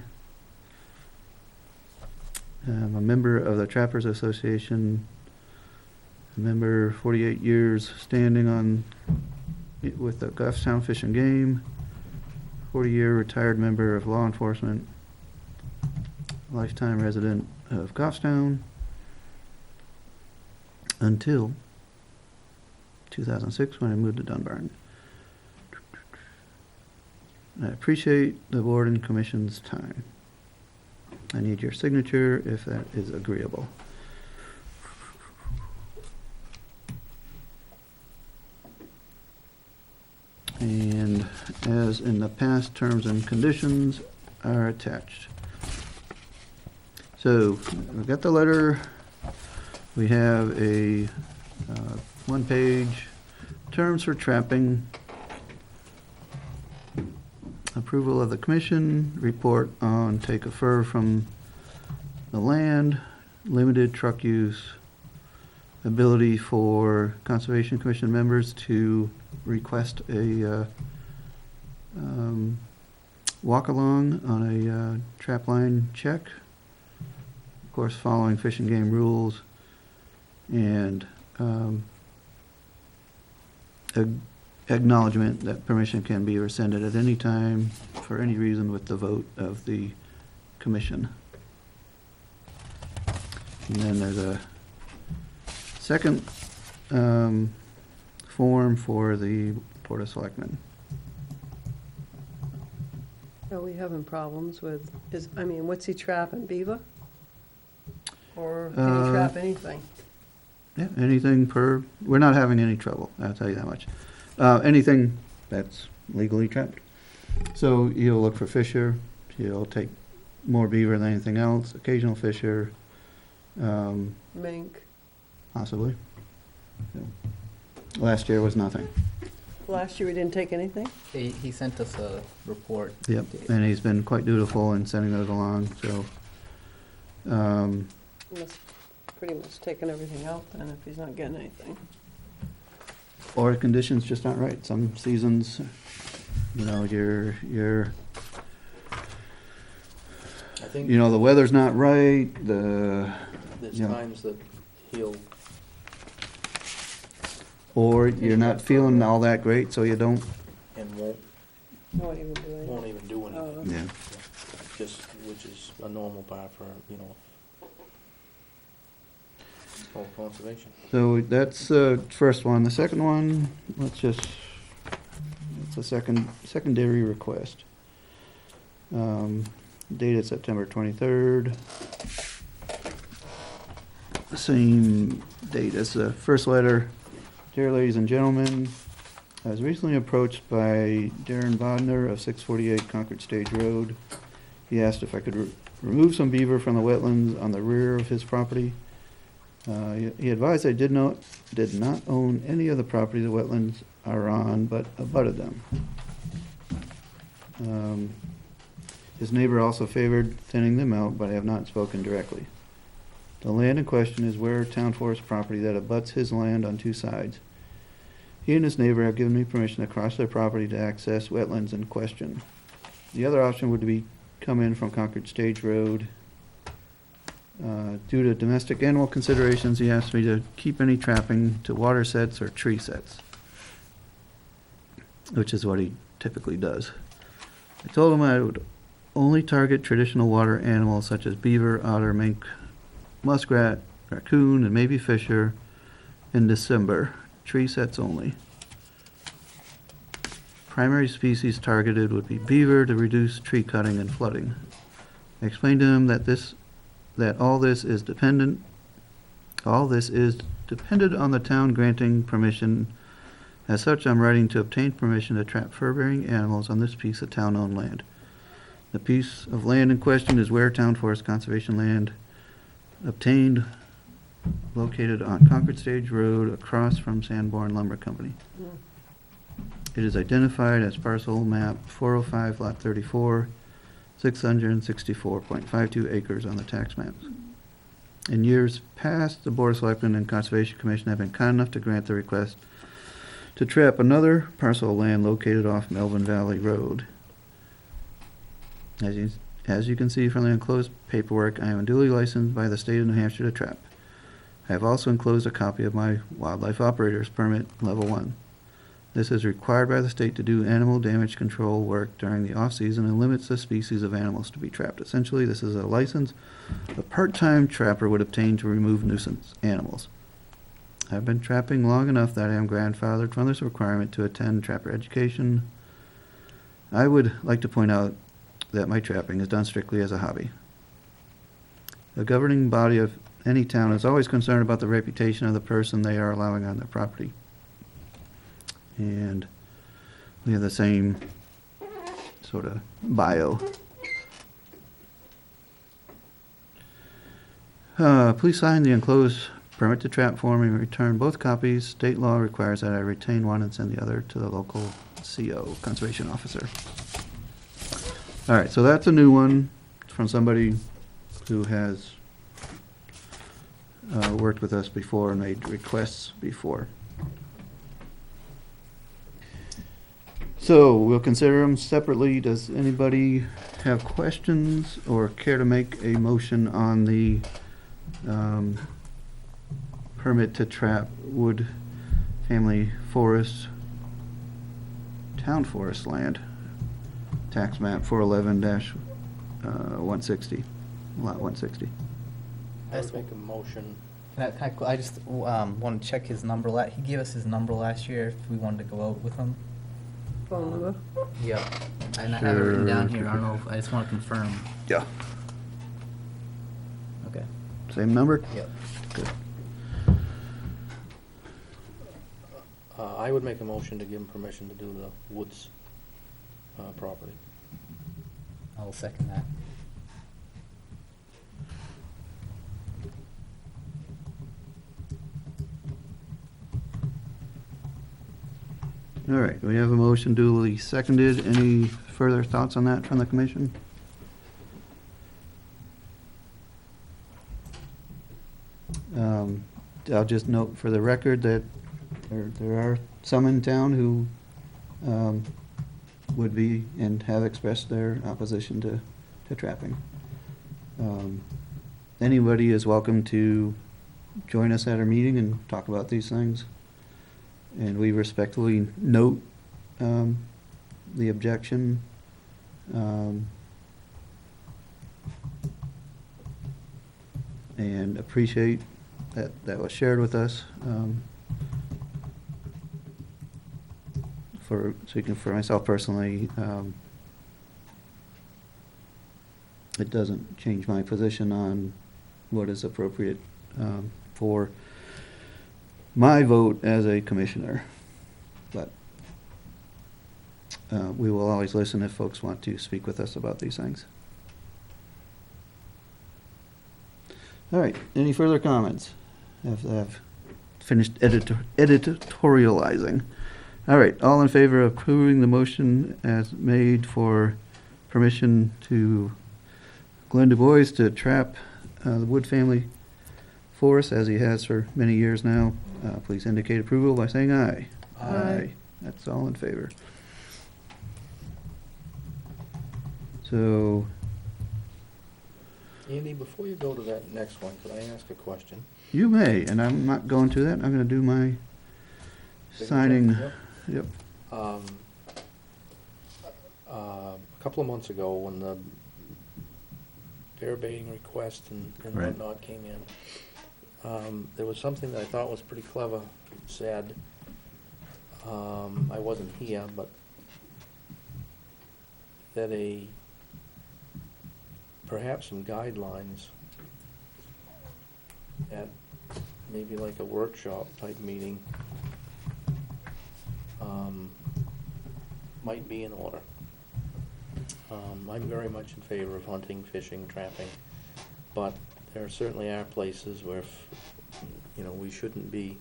S1: I'm a member of the Trappers Association. A member, 48 years standing on with the Goffstown Fish and Game. 40-year retired member of law enforcement. Lifetime resident of Goffstown until 2006 when I moved to Dunbarton. I appreciate the board and commission's time. I need your signature if that is agreeable. And as in the past, terms and conditions are attached. So we've got the letter. We have a one-page terms for trapping. Approval of the commission, report on take of fur from the land, limited truck use, ability for Conservation Commission members to request a walk-along on a trap line check, of course following Fish and Game rules, and acknowledgement that permission can be rescinded at any time for any reason with the vote of the commission. And then there's a second form for the Board of Selectmen.
S3: Are we having problems with, what's he trapping, beaver? Or can he trap anything?
S1: Yeah, anything we're not having any trouble, I'll tell you that much. Anything that's legally trapped. So you'll look for fisher, you'll take more beaver than anything else, occasional fisher,
S3: Mink.
S1: possibly. So, last year was nothing.
S3: Last year we didn't take anything?
S5: He sent us a report.
S1: Yep, and he's been quite dutiful in sending those along, so.
S3: Must pretty much taken everything out then if he's not getting anything.
S1: Or the conditions just aren't right. Some seasons, you're
S4: I think
S1: the weather's not right,
S4: there's
S1: yeah.
S4: times that he'll,
S1: or you're not feeling all that great, so you don't.
S4: and won't
S3: Won't even do anything.
S4: even do anything.
S1: Yeah.
S4: Just, which is a normal part for, whole conservation.
S1: So that's the first one. The second one, it's a secondary request. Dated September 23rd. Same date as the first letter. Dear ladies and gentlemen, I was recently approached by Darren Bodner of 648 Concord Stage Road. He asked if I could remove some beaver from the wetlands on the rear of his property. He advised I did not own any of the property the wetlands are on, but abutted them. His neighbor also favored thinning them out, but I have not spoken directly. The land in question is Weare Town Forest property that abuts his land on two sides. He and his neighbor have given me permission to cross their property to access wetlands in question. The other option would be come in from Concord Stage Road. Due to domestic animal considerations, he asked me to keep any trapping to water sets or tree sets, which is what he typically does. I told him I would only target traditional water animals such as beaver, otter, mink, muskrat, raccoon, and maybe fisher in December. Tree sets only. primary species targeted would be beaver to reduce tree cutting and flooding. I explained to him that all this is dependent on the town granting permission. As such, I'm writing to obtain permission to trap fur-bearing animals on this piece of town-owned land. The piece of land in question is Weare Town Forest Conservation Land, obtained located on Concord Stage Road across from Sanborn Lumber Company. It is identified as parcel map 405 lot 34, 664.52 acres on the tax maps. In years past, the Board of Selectmen and Conservation Commission have been kind enough to grant the request to trap another parcel of land located off Melvin Valley Road. As you can see from the enclosed paperwork, I am duly licensed by the state of New Hampshire to trap. I have also enclosed a copy of my wildlife operator's permit, level 1. This is required by the state to do animal damage control work during the off-season and limits the species of animals to be trapped. Essentially, this is a license a part-time trapper would obtain to remove nuisance animals. I've been trapping long enough that I am grandfathered from this requirement to attend trapper education. I would like to point out that my trapping is done strictly as a hobby. The governing body of any town is always concerned about the reputation of the person they are allowing on their property. And we have the same sort of bio. Please sign the enclosed permit to trap form and return both copies. State law requires that I retain one and send the other to the local CO, conservation officer. All right, so that's a new one from somebody who has worked with us before and made requests before. So we'll consider them separately. Does anybody have questions or care to make a motion on the permit to trap wood family forest, town forest land, tax map 411-160, lot 160?
S4: I would make a motion.
S5: I just want to check his number. He gave us his number last year if we wanted to go out with him.
S3: Phone number?
S5: Yep. And I have it written down
S1: Sure.
S5: here. I don't know if, I just want to confirm.
S1: Yeah.
S5: Okay.
S1: Same number?
S5: Yep.
S1: Good.
S4: I would make a motion to give him permission to do the Woods property.
S5: I'll second that.
S1: All right, we have a motion duly seconded. Any further thoughts on that from the commission? I'll just note for the record that there are some in town who would be and have expressed their opposition to trapping. Anybody is welcome to join us at our meeting and talk about these things. And we respectfully note the objection. And appreciate that was shared with us. Speaking for myself personally, it doesn't change my position on what is appropriate for my vote as a commissioner, but we will always listen if folks want to speak with us about these things. All right, any further comments? I've finished editorializing. All right, all in favor of approving the motion as made for permission to Glenn Du Bois to trap the Wood family forest as he has for many years now, please indicate approval by saying aye.
S3: Aye.
S1: That's all in favor. So,
S4: Andy, before you go to that next one, could I ask a question?
S1: you may, and I'm not going to that. I'm going to do my signing.
S4: Yep.
S1: Yep.
S4: A couple of months ago, when the bear baiting request and
S1: Right.
S4: whatnot came in, there was something that I thought was pretty clever said. I wasn't here, but that perhaps some guidelines at maybe like a workshop type meeting might be in order. I'm very much in favor of hunting, fishing, trapping, but there certainly are places where, we shouldn't be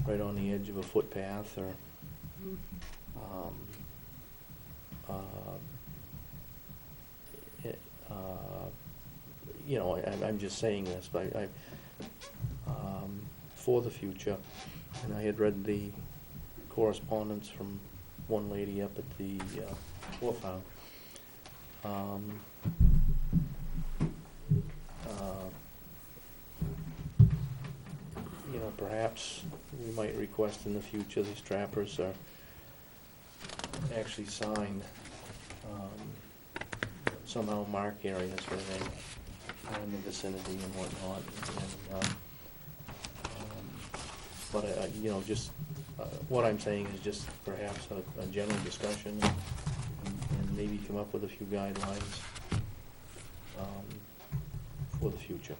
S4: right on the edge of a footpath or, I'm just saying this, but for the future, and I had read the correspondence from one lady up at the Wolfhound. Perhaps we might request in the future these trappers are actually signed, somehow mark areas where they are in the vicinity and whatnot. What I'm saying is just perhaps a general discussion and maybe come up with a few guidelines for the future.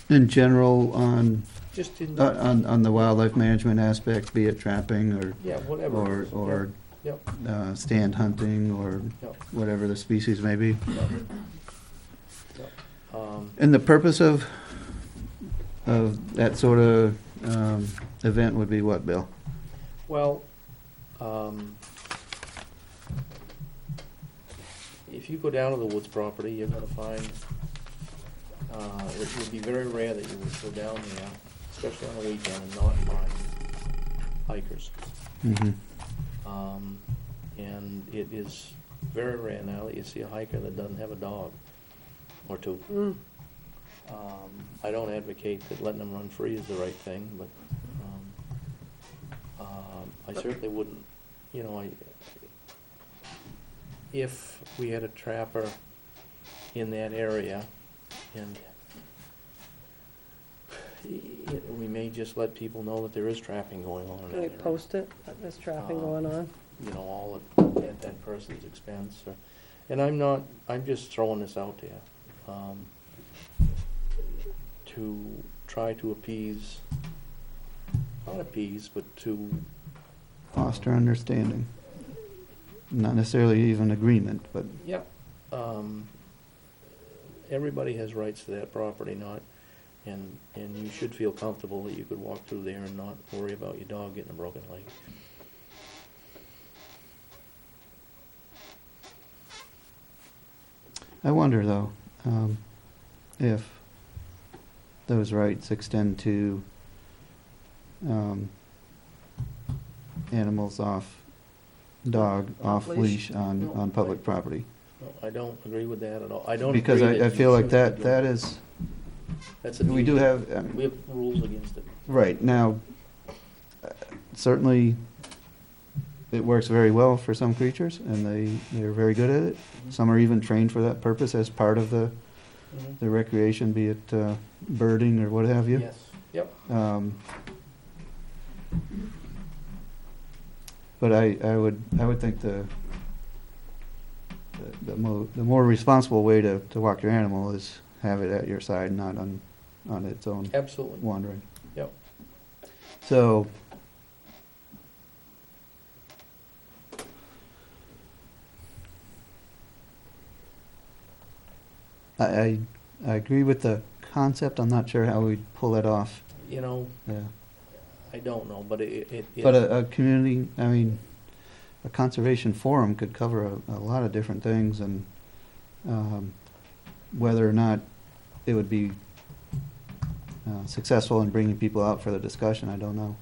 S1: In general, on
S4: Just in,
S1: on the wildlife management aspect, be it trapping
S4: yeah, whatever.
S1: or
S4: Yep.
S1: stand hunting or
S4: Yep.
S1: whatever the species may be.
S4: Yep. Yep.
S1: And the purpose of that sort of event would be what, Bill?
S4: Well, if you go down to the woods property, you're gonna find, it would be very rare that you would go down there, especially on a weekend, and not find hikers.
S1: Mm-hmm.
S4: And it is very rare now that you see a hiker that doesn't have a dog or two.
S3: Mm.
S4: I don't advocate that letting them run free is the right thing, but I certainly wouldn't, if we had a trapper in that area, and we may just let people know that there is trapping going on in that
S3: Can we
S4: area.
S3: post it, that there's trapping going on?
S4: All at that person's expense, and I'm just throwing this out there, to try to not appease, but to,
S1: Foster understanding. Not necessarily even agreement, but
S4: yeah, everybody has rights to that property, and you should feel comfortable that you could walk through there and not worry about your dog getting a broken leg.
S1: I wonder though, if those rights extend to animals off leash on public property.
S4: No, I don't agree with that at all. I don't
S1: Because
S4: agree that
S1: I
S4: you
S1: feel like
S4: should
S1: that
S4: be doing
S1: is,
S4: That's a
S1: we do have,
S4: We have rules against it.
S1: right, now, certainly, it works very well for some creatures, and they're very good at it. Some are even trained for that purpose as part of the recreation, be it birding or what have you.
S4: Yes, yep.
S1: But I would think the more responsible way to walk your animal is have it at your side, not on its own
S4: Absolutely.
S1: wandering.
S4: Yep.
S1: So, I agree with the concept. I'm not sure how we'd pull it off.
S4: Yeah, I don't know, but
S1: But a community, I mean, a conservation forum could cover a lot of different things, and whether or not it would be successful in bringing people out for the discussion, I don't know.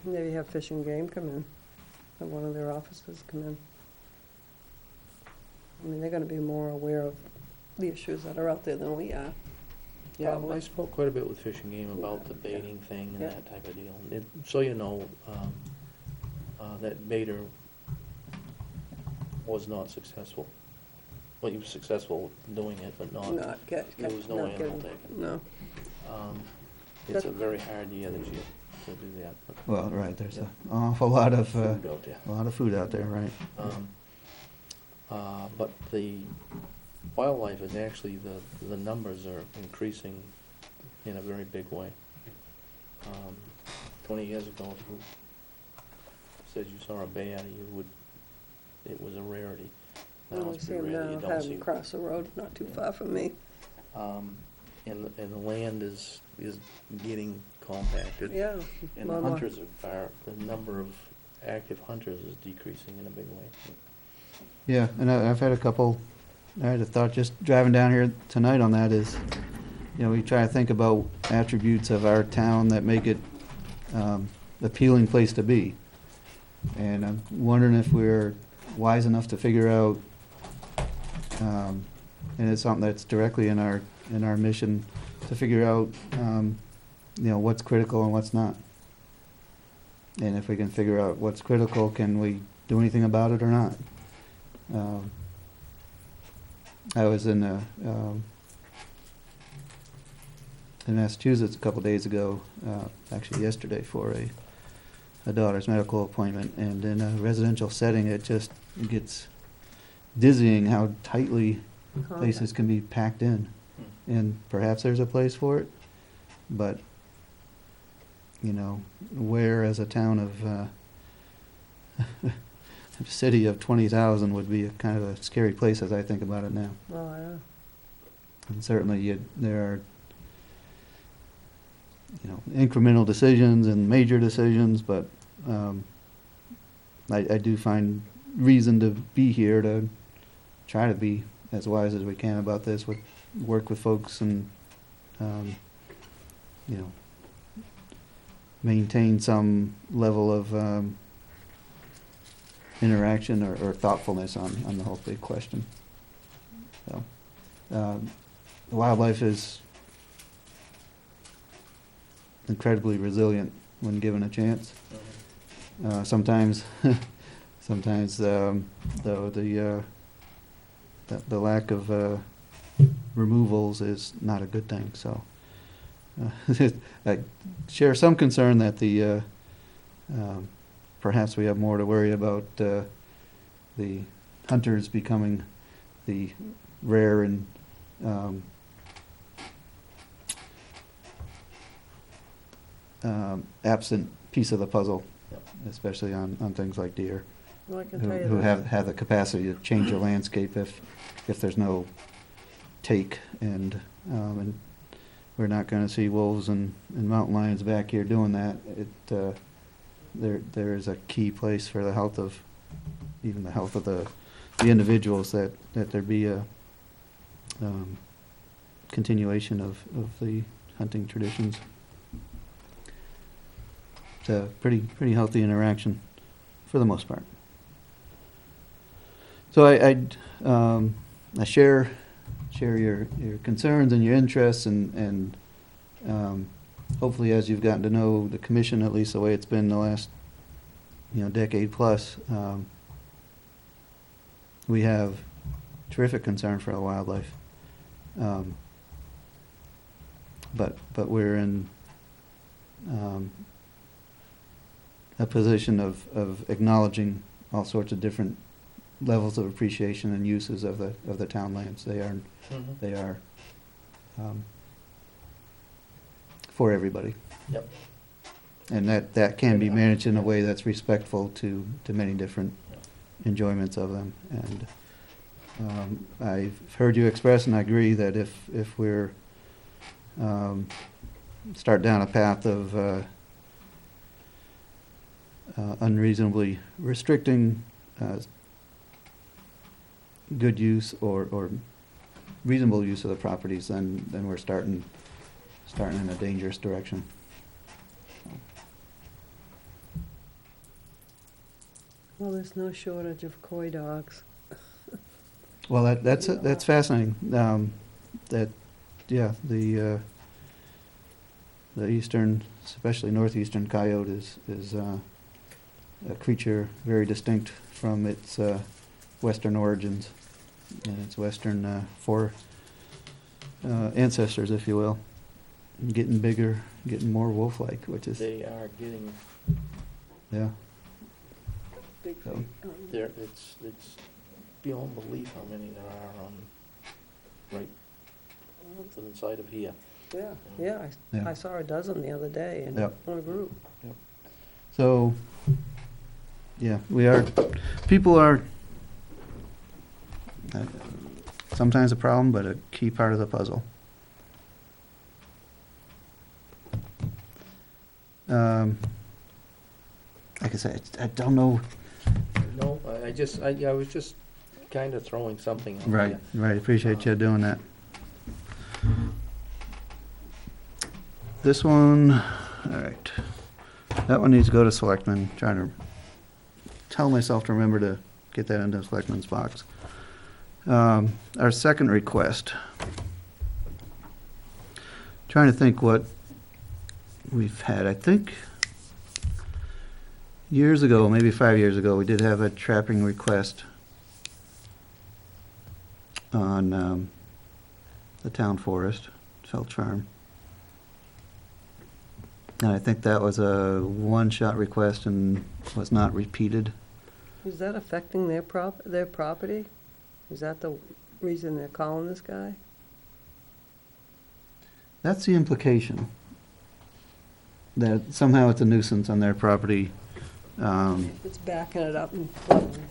S3: Maybe have Fish and Game come in, have one of their officers come in. I mean, they're gonna be more aware of the issues that are out there than we are.
S4: Yeah,
S3: Probably.
S4: I spoke quite a bit with Fish and Game about the baiting thing and
S3: Yeah.
S4: that type of deal. So that baiter was not successful. Well, he was successful doing it, but
S3: Not get,
S4: there was no
S3: not
S4: animal
S3: getting,
S4: taken.
S3: no.
S4: It's a very hard year this year to do that. But
S1: Well, right, there's
S4: Yeah.
S1: an awful lot of
S4: food out there.
S1: a lot of food out there, right?
S4: But the wildlife is actually, the numbers are increasing in a very big way. 20 years ago, if you said you saw a bear, it was a rarity.
S3: I
S4: Now
S3: only
S4: it's
S3: see
S4: pretty
S3: them
S4: rare that you
S3: now,
S4: don't
S3: have
S4: see
S3: them cross the road, not too far from me.
S4: And the land is getting compacted.
S3: Yeah.
S4: And the
S3: Well,
S4: hunters the number of active hunters is decreasing in a big way.
S1: Yeah, and I've had I had a thought just driving down here tonight on that is, we try to think about attributes of our town that make it appealing place to be. And I'm wondering if we're wise enough to figure out, and it's something that's directly in our mission, to figure out, what's critical and what's not. And if we can figure out what's critical, can we do anything about it or not? I was in Massachusetts a couple days ago, actually yesterday, for a daughter's medical appointment, and in a residential setting, it gets dizzying how tightly places can be packed in. And perhaps there's a place for it, but, Weare as a town of, a city of 20,000 would be a kind of a scary place as I think about it now.
S3: Oh, yeah.
S1: And certainly there are, incremental decisions and major decisions, but I do find reason to be here to try to be as wise as we can about this, work with folks and, maintain some level of interaction or thoughtfulness on the whole big question. So, wildlife is incredibly resilient when given a chance. Sometimes, though, the lack of removals is not a good thing. So, I share some concern that perhaps we have more to worry about the hunters becoming the rare and absent piece of the puzzle, especially on things like deer,
S3: Well, I can tell you
S1: who
S3: that.
S1: have the capacity to change a landscape if there's no take, and we're not going to see wolves and mountain lions back here doing that. There is a key place for the health of the individuals that there be a continuation of the hunting traditions. It's a pretty healthy interaction for the most part. So I share your concerns and your interests, and hopefully, as you've gotten to know the commission, at least the way it's been the last decade plus, we have terrific concern for our wildlife. But we're in a position of acknowledging all sorts of different levels of appreciation and uses of the town lands. They are for everybody.
S4: Yep.
S1: And that can be managed in a way that's respectful to many different enjoyments of them. And I've heard you express, and I agree, that if we're start down a path of unreasonably restricting good use or reasonable use of the properties, then we're starting in a dangerous direction.
S3: Well, there's no shortage of coy dogs.
S1: Well, that's fascinating. The eastern, especially northeastern coyote is a creature very distinct from its western origins and its western ancestors, if you will. Getting bigger, getting more wolf-like, which is
S4: They are getting,
S1: yeah.
S3: Big
S1: So-
S3: feet.
S4: it's beyond belief how many there are on, right, to the side of here.
S3: Yeah,
S1: Yeah.
S3: I saw a dozen the other day in
S1: Yep.
S3: one group.
S1: So, yeah, people are sometimes a problem, but a key part of the puzzle. Like I said, I don't know.
S4: No, I was just kind of throwing something out
S1: Right,
S4: there.
S1: right, appreciate you doing that. This one, all right. That one needs to go to selectmen, trying to tell myself to remember to get that into selectmen's box. Our second request. Trying to think what we've had. I think years ago, maybe 5 years ago, we did have a trapping request on the town forest, Felt Farm. And I think that was a one-shot request and was not repeated.
S3: Is that affecting their property? Is that the reason they're calling this guy?
S1: That's the implication. That somehow it's a nuisance on their property.
S3: It's backing it up and flooding.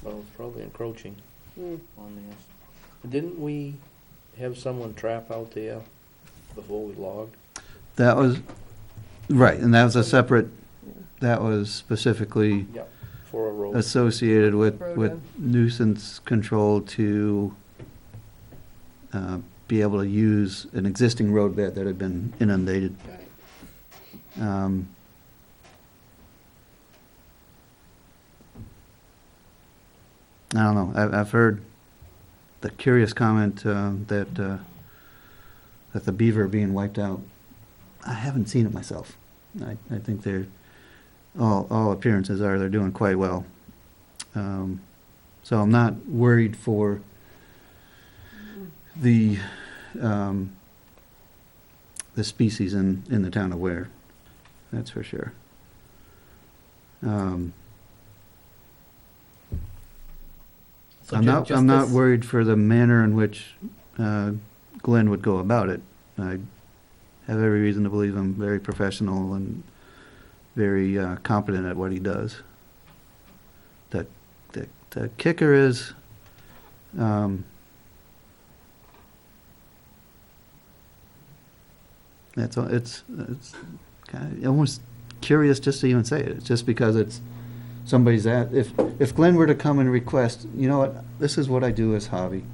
S4: Well, it's probably encroaching
S3: Hmm.
S4: on this. Didn't we have someone trap out there before we logged?
S1: That was, right, and that was a separate, that was specifically
S4: Yep. For a road.
S1: associated with
S3: Road
S1: nuisance control to be able to use an existing roadbed that had been inundated.
S3: Right.
S1: I don't know, I've heard the curious comment that the beaver are being wiped out. I haven't seen it myself. I think they're, all appearances are they're doing quite well. So I'm not worried for the species in the town of Weare. That's for sure.
S5: So
S1: I'm not,
S5: just
S1: I'm not
S5: this-
S1: worried for the manner in which Glenn would go about it. I have every reason to believe him very professional and very competent at what he does. The kicker is, it's kind of almost curious just to even say it. It's just because it's somebody's if Glenn were to come and request, you know what, this is what I do as hobby.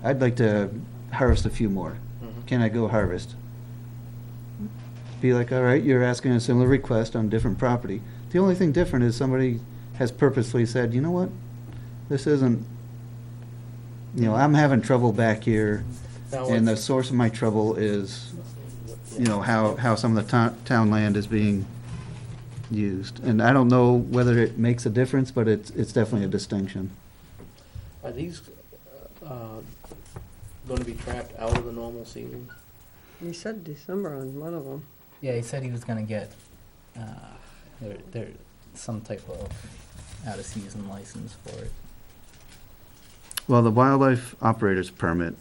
S1: I'd like to harvest a few more.
S4: Mhm.
S1: Can I go harvest? Be like, all right, you're asking a similar request on different property. The only thing different is somebody has purposely said, you know what, this isn't, I'm having trouble back here,
S4: Now,
S1: and the
S4: what's-
S1: source of my trouble is, how some of the town land is being used. And I don't know whether it makes a difference, but it's definitely a distinction.
S4: Are these going to be trapped out of the normal season?
S3: He said December on one of them.
S5: Yeah, he said he was gonna get, some type of out-of-season license for it.
S1: Well, the wildlife operator's permit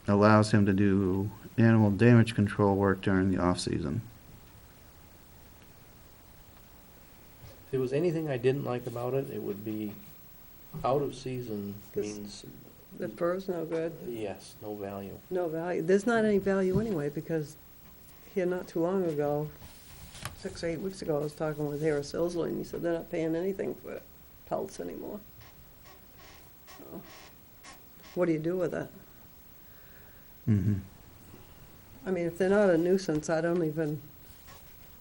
S1: allows him to do animal damage control work during the off-season.
S4: If there was anything I didn't like about it, it would be out of season
S3: This-
S4: means,
S3: The fur's no good,
S4: yes, no value.
S3: no value. There's not any value anyway, because here not too long ago, 6 or 8 weeks ago, I was talking with Harris Ilsley, and he said they're not paying anything for pelts anymore. So, what do you do with it?
S1: Mm-hmm.
S3: I mean, if they're not a nuisance, I don't even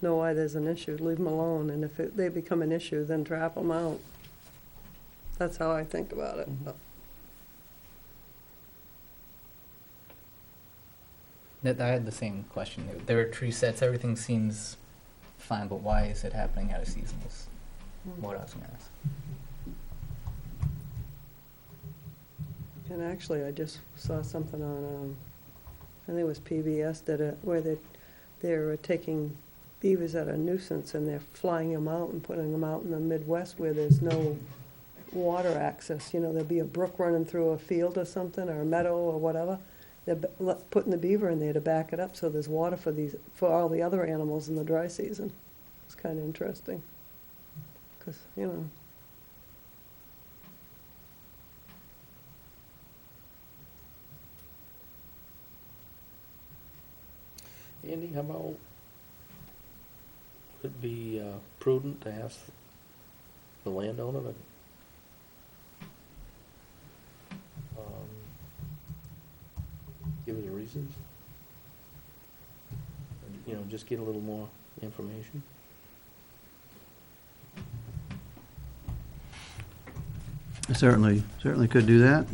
S3: know why there's an issue. Leave them alone, and if they become an issue, then trap them out. That's how I think about it.
S5: That I had the same question. There were tree sets, everything seems fine, but why is it happening out of season was what I was gonna ask.
S3: And actually, I just saw something on, I think it was PBS did it, where they're taking beavers that are a nuisance, and they're flying them out and putting them out in the Midwest where there's no water access. You know, there'll be a brook running through a field or something, or a meadow or whatever. They're putting the beaver in there to back it up so there's water for all the other animals in the dry season. It's kind of interesting. Because, you know,
S4: Andy, how about, would it be prudent to ask the landowner to give us reasons? You know, just get a little more information?
S1: I certainly could do that.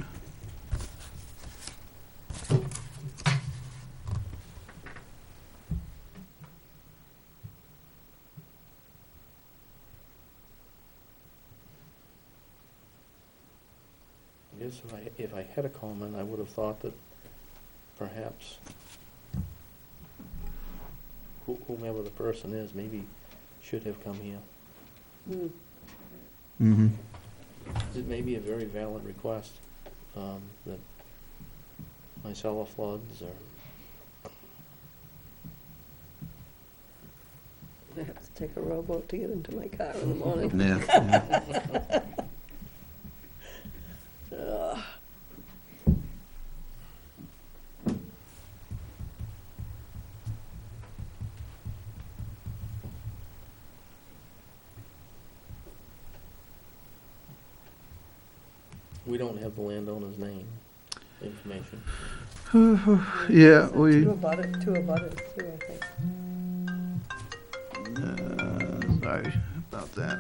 S4: I guess if I had a comment, I would have thought that perhaps whomever the person is, maybe should have come here.
S1: Mm-hmm.
S4: It may be a very valid request, that my cellar floods or,
S3: I have to take a rowboat to get into my car in the morning.
S1: Yeah.
S3: Ugh.
S4: we don't have the landowner's name, information.
S1: Yeah, we,
S3: Two about it, too, I think.
S1: sorry about that.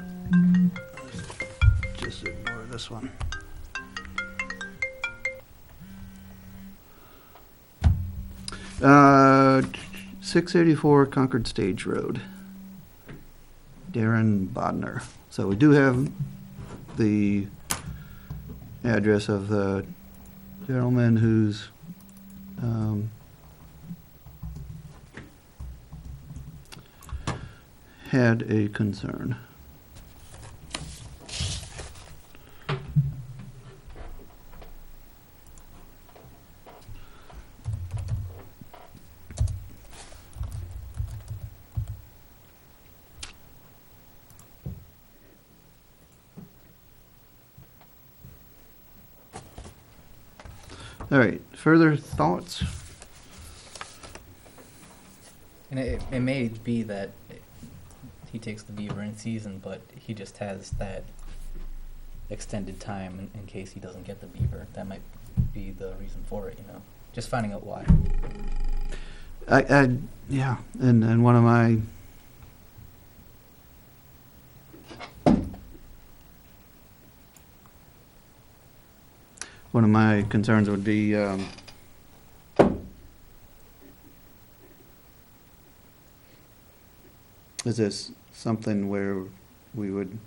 S1: Just ignore this one. 684 Concord Stage Road. Darren Bodner. So we do have the address of the gentleman who's had a concern. All right, further thoughts?
S5: And it may be that he takes the beaver in season, but he just has that extended time in case he doesn't get the beaver. That might be the reason for it, you know. Just finding out why.
S1: Yeah, and one of my concerns would be is this something where we would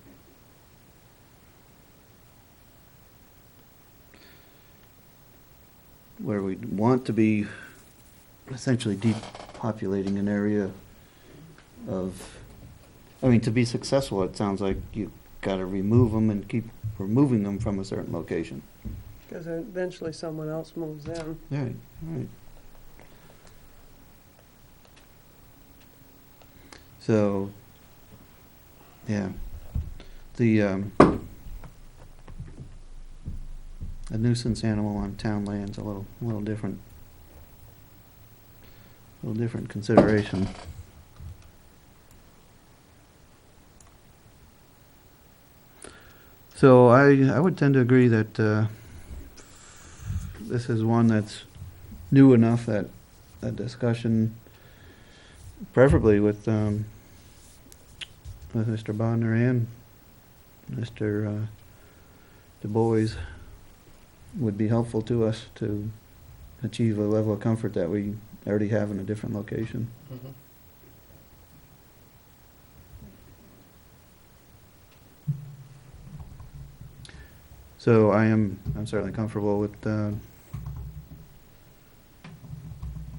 S1: want to be essentially depopulating an area of, I mean, to be successful, it sounds like you gotta remove them and keep removing them from a certain location.
S3: Because eventually someone else moves in.
S1: Right, right. So, yeah, a nuisance animal on town land's a little different consideration. So I would tend to agree that this is one that's new enough that a discussion, preferably with Mr. Bonner and Mr. Du Bois, would be helpful to us to achieve a level of comfort that we already have in a different location.
S4: Mm-hmm.
S1: So I'm certainly comfortable with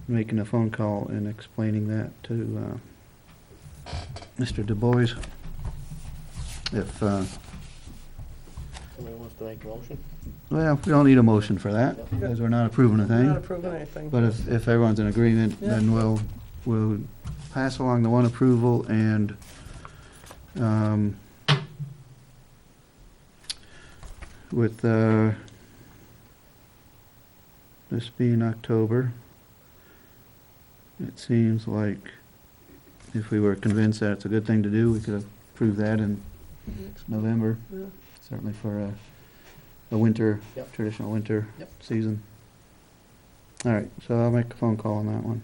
S1: making a phone call and explaining that to Mr. Du Bois. If,
S4: Somebody wants to make a motion?
S1: well, we don't need a motion for that, because we're not approving a
S3: We're not
S1: thing.
S3: approving anything.
S1: But if everyone's in agreement,
S3: Yeah.
S1: then we'll pass along the one approval and, with, this being October, it seems like if we were convinced that it's a good thing to do, we could approve that in November,
S3: Yeah.
S1: certainly for a winter,
S4: Yep.
S1: traditional winter
S5: Yep.
S1: season. All right, so I'll make a phone call on that one.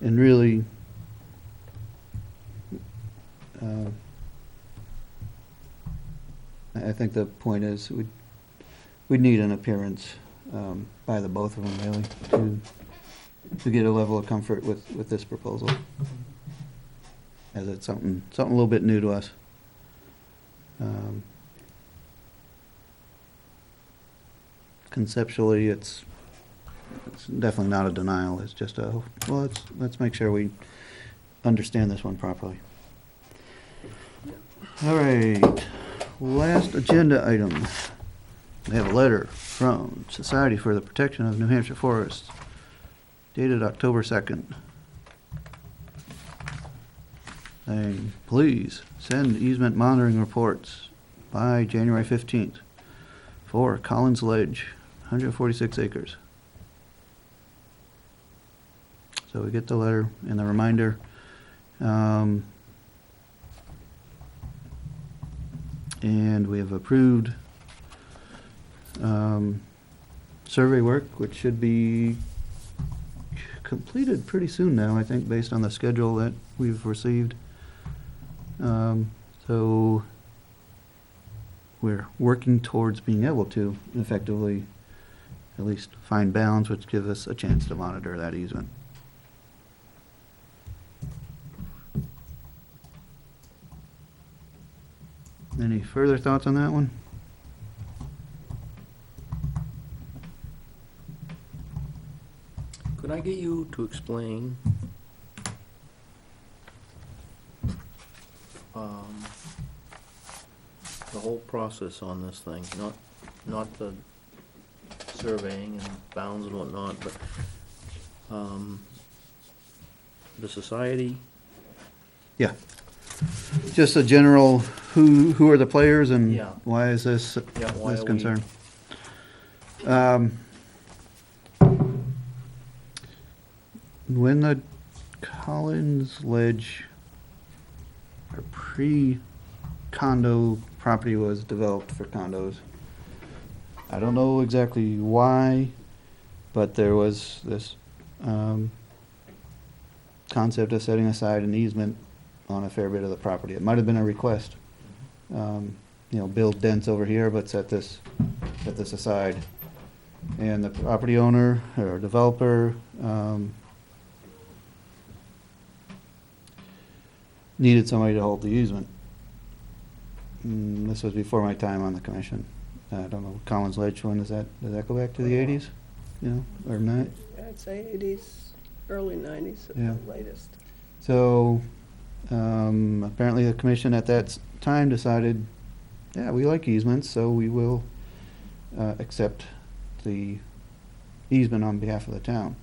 S1: And really, I think the point is, we'd need an appearance by the both of them, really, to get a level of comfort with this proposal. As it's something a little bit new to us. Conceptually, it's definitely not a denial, it's just well, let's make sure we understand this one properly. All right, last agenda item. We have a letter from Society for the Protection of New Hampshire Forests, dated October 2nd. Saying, please send easement monitoring reports by January 15th for Collins Ledge, 146 acres. So we get the letter and the reminder. And we have approved survey work, which should be completed pretty soon now, I think, based on the schedule that we've received. So we're working towards being able to effectively at least find bounds, which gives us a chance to monitor that easement. Any further thoughts on that one?
S4: Could I get you to explain the whole process on this thing? Not the surveying and bounds and whatnot, but the society?
S1: Yeah. Just a general, who are the players and
S4: Yeah.
S1: why is this,
S4: Yeah, why
S1: this
S4: are we-
S1: concern? When the Collins Ledge, or pre-condo property was developed for condos, I don't know exactly why, but there was this concept of setting aside an easement on a fair bit of the property. It might have been a request, build dents over here, but set this aside. And the property owner or developer needed somebody to hold the easement. This was before my time on the commission. I don't know, Collins Ledge, when does that go back to the 80s? Or not?
S3: I'd say 80s, early 90s at
S1: Yeah.
S3: the latest.
S1: So, apparently the commission at that time decided, yeah, we like easements, so we will accept the easement on behalf of the town.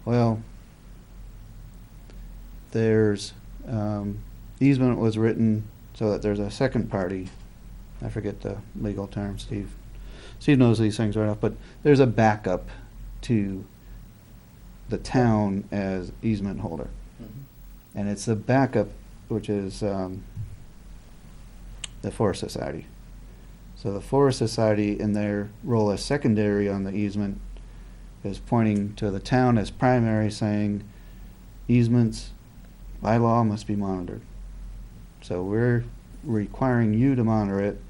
S1: Well, there's, easement was written so that there's a second party, I forget the legal term, Steve knows these things right off, but there's a backup to the town as easement holder. And it's the backup, which is the Forest Society. So the Forest Society, in their role as secondary on the easement, is pointing to the town as primary, saying easements by law must be monitored. So we're requiring you to monitor it,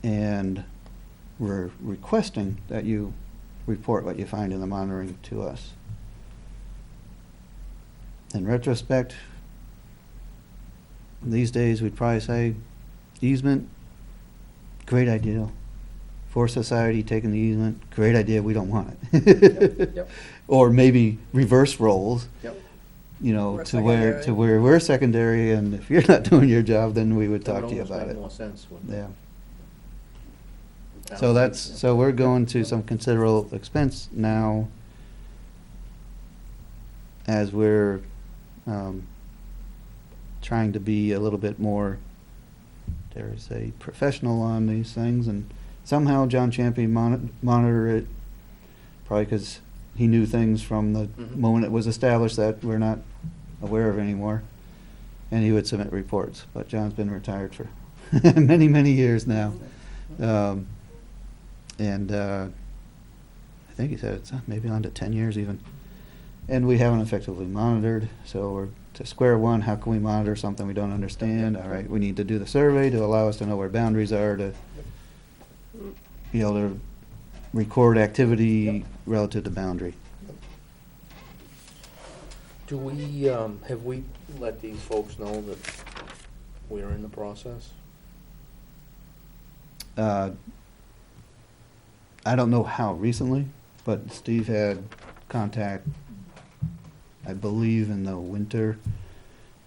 S1: and we're requesting that you report what you find in the monitoring to us. In retrospect, these days, we'd probably say easement, great idea. Forest Society taking the easement, great idea, we don't want it.
S4: Yep.
S1: Or maybe reverse roles.
S4: Yep.
S1: You know,
S3: We're
S1: to
S3: secondary.
S1: where we're secondary, and if you're not doing your job, then we would
S4: That
S1: talk to you
S4: almost
S1: about
S4: make
S1: it.
S4: more sense when
S1: Yeah.
S4: the
S1: So
S4: town
S1: that's,
S4: takes it.
S1: so we're going to some considerable expense now as we're, trying to be a little bit more, dare I say, professional on these things, and somehow John Champion monitor it, probably because he knew things from the
S4: Mhm.
S1: moment it was established that we're not aware of anymore, and he would submit reports, but John's been retired for many, many years now. And I think he said it's maybe on to 10 years even. And we haven't effectively monitored, so we're to square one. How can we monitor something we don't understand? All right, we need to do the survey to allow us to know where boundaries are, to be able to record activity relative to boundary.
S4: Do we, have we let these folks know that we're in the process?
S1: I don't know how recently, but Steve had contact, I believe, in the winter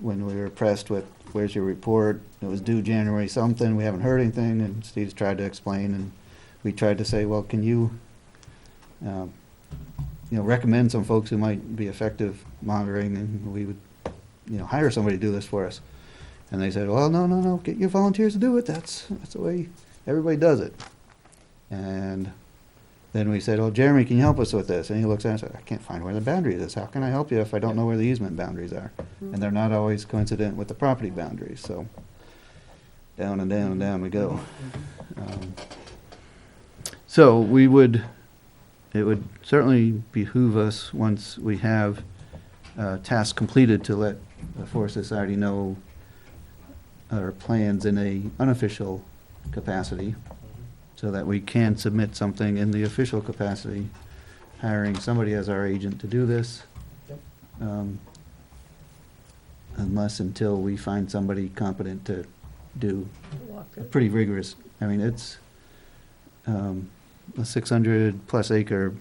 S1: when we were pressed with, where's your report? It was due January something, we haven't heard anything, and Steve's tried to explain, and we tried to say, well, can you, recommend some folks who might be effective monitoring, and we would, hire somebody to do this for us. And they said, well, no, get your volunteers to do it, that's the way everybody does it. And then we said, oh, Jeremy, can you help us with this? And he looks at us and said, I can't find where the boundary is. How can I help you if I don't know where the easement boundaries are? And they're not always coincident with the property boundaries, so down and down and down we go. So it would certainly behoove us, once we have tasks completed, to let the Forest Society know our plans in a unofficial capacity, so that we can submit something in the official capacity, hiring somebody as our agent to do this.
S4: Yep.
S1: Unless until we find somebody competent to do
S3: Walk
S1: a
S3: it.
S1: pretty rigorous, I mean, it's a 600-plus acre,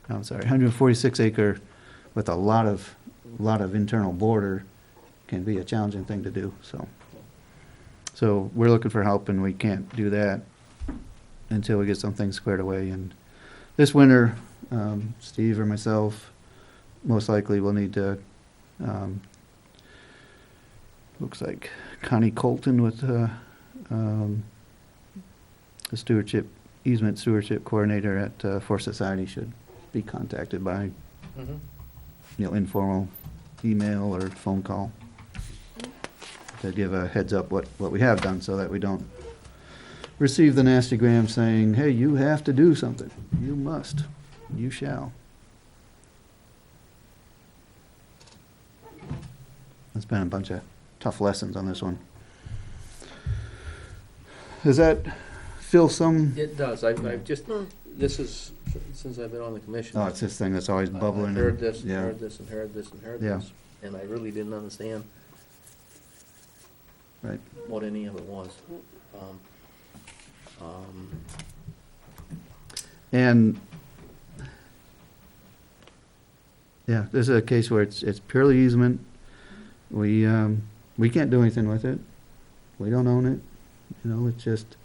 S1: I'm sorry, 146 acre with a lot of internal border can be a challenging thing to do, so. So we're looking for help, and we can't do that until we get some things squared away. And this winter, Steve or myself most likely will need to, looks like Connie Colton with the easement stewardship coordinator at Forest Society should be contacted by, informal email or phone call to give a heads up what we have done, so that we don't receive the nasty gram saying, hey, you have to do something. You must. You shall. It's been a bunch of tough lessons on this one. Does that fill some?
S4: It does. I've just, this is, since I've been on the commission.
S1: Oh, it's this thing that's always bubbling.
S4: I heard
S1: and-
S4: this, and
S1: yeah.
S4: heard this, and heard this, and heard
S1: Yeah.
S4: this, and I really didn't understand
S1: Right.
S4: what any of it was.
S1: And, yeah, this is a case where it's purely easement. We can't do anything with it. We don't own it. It's just,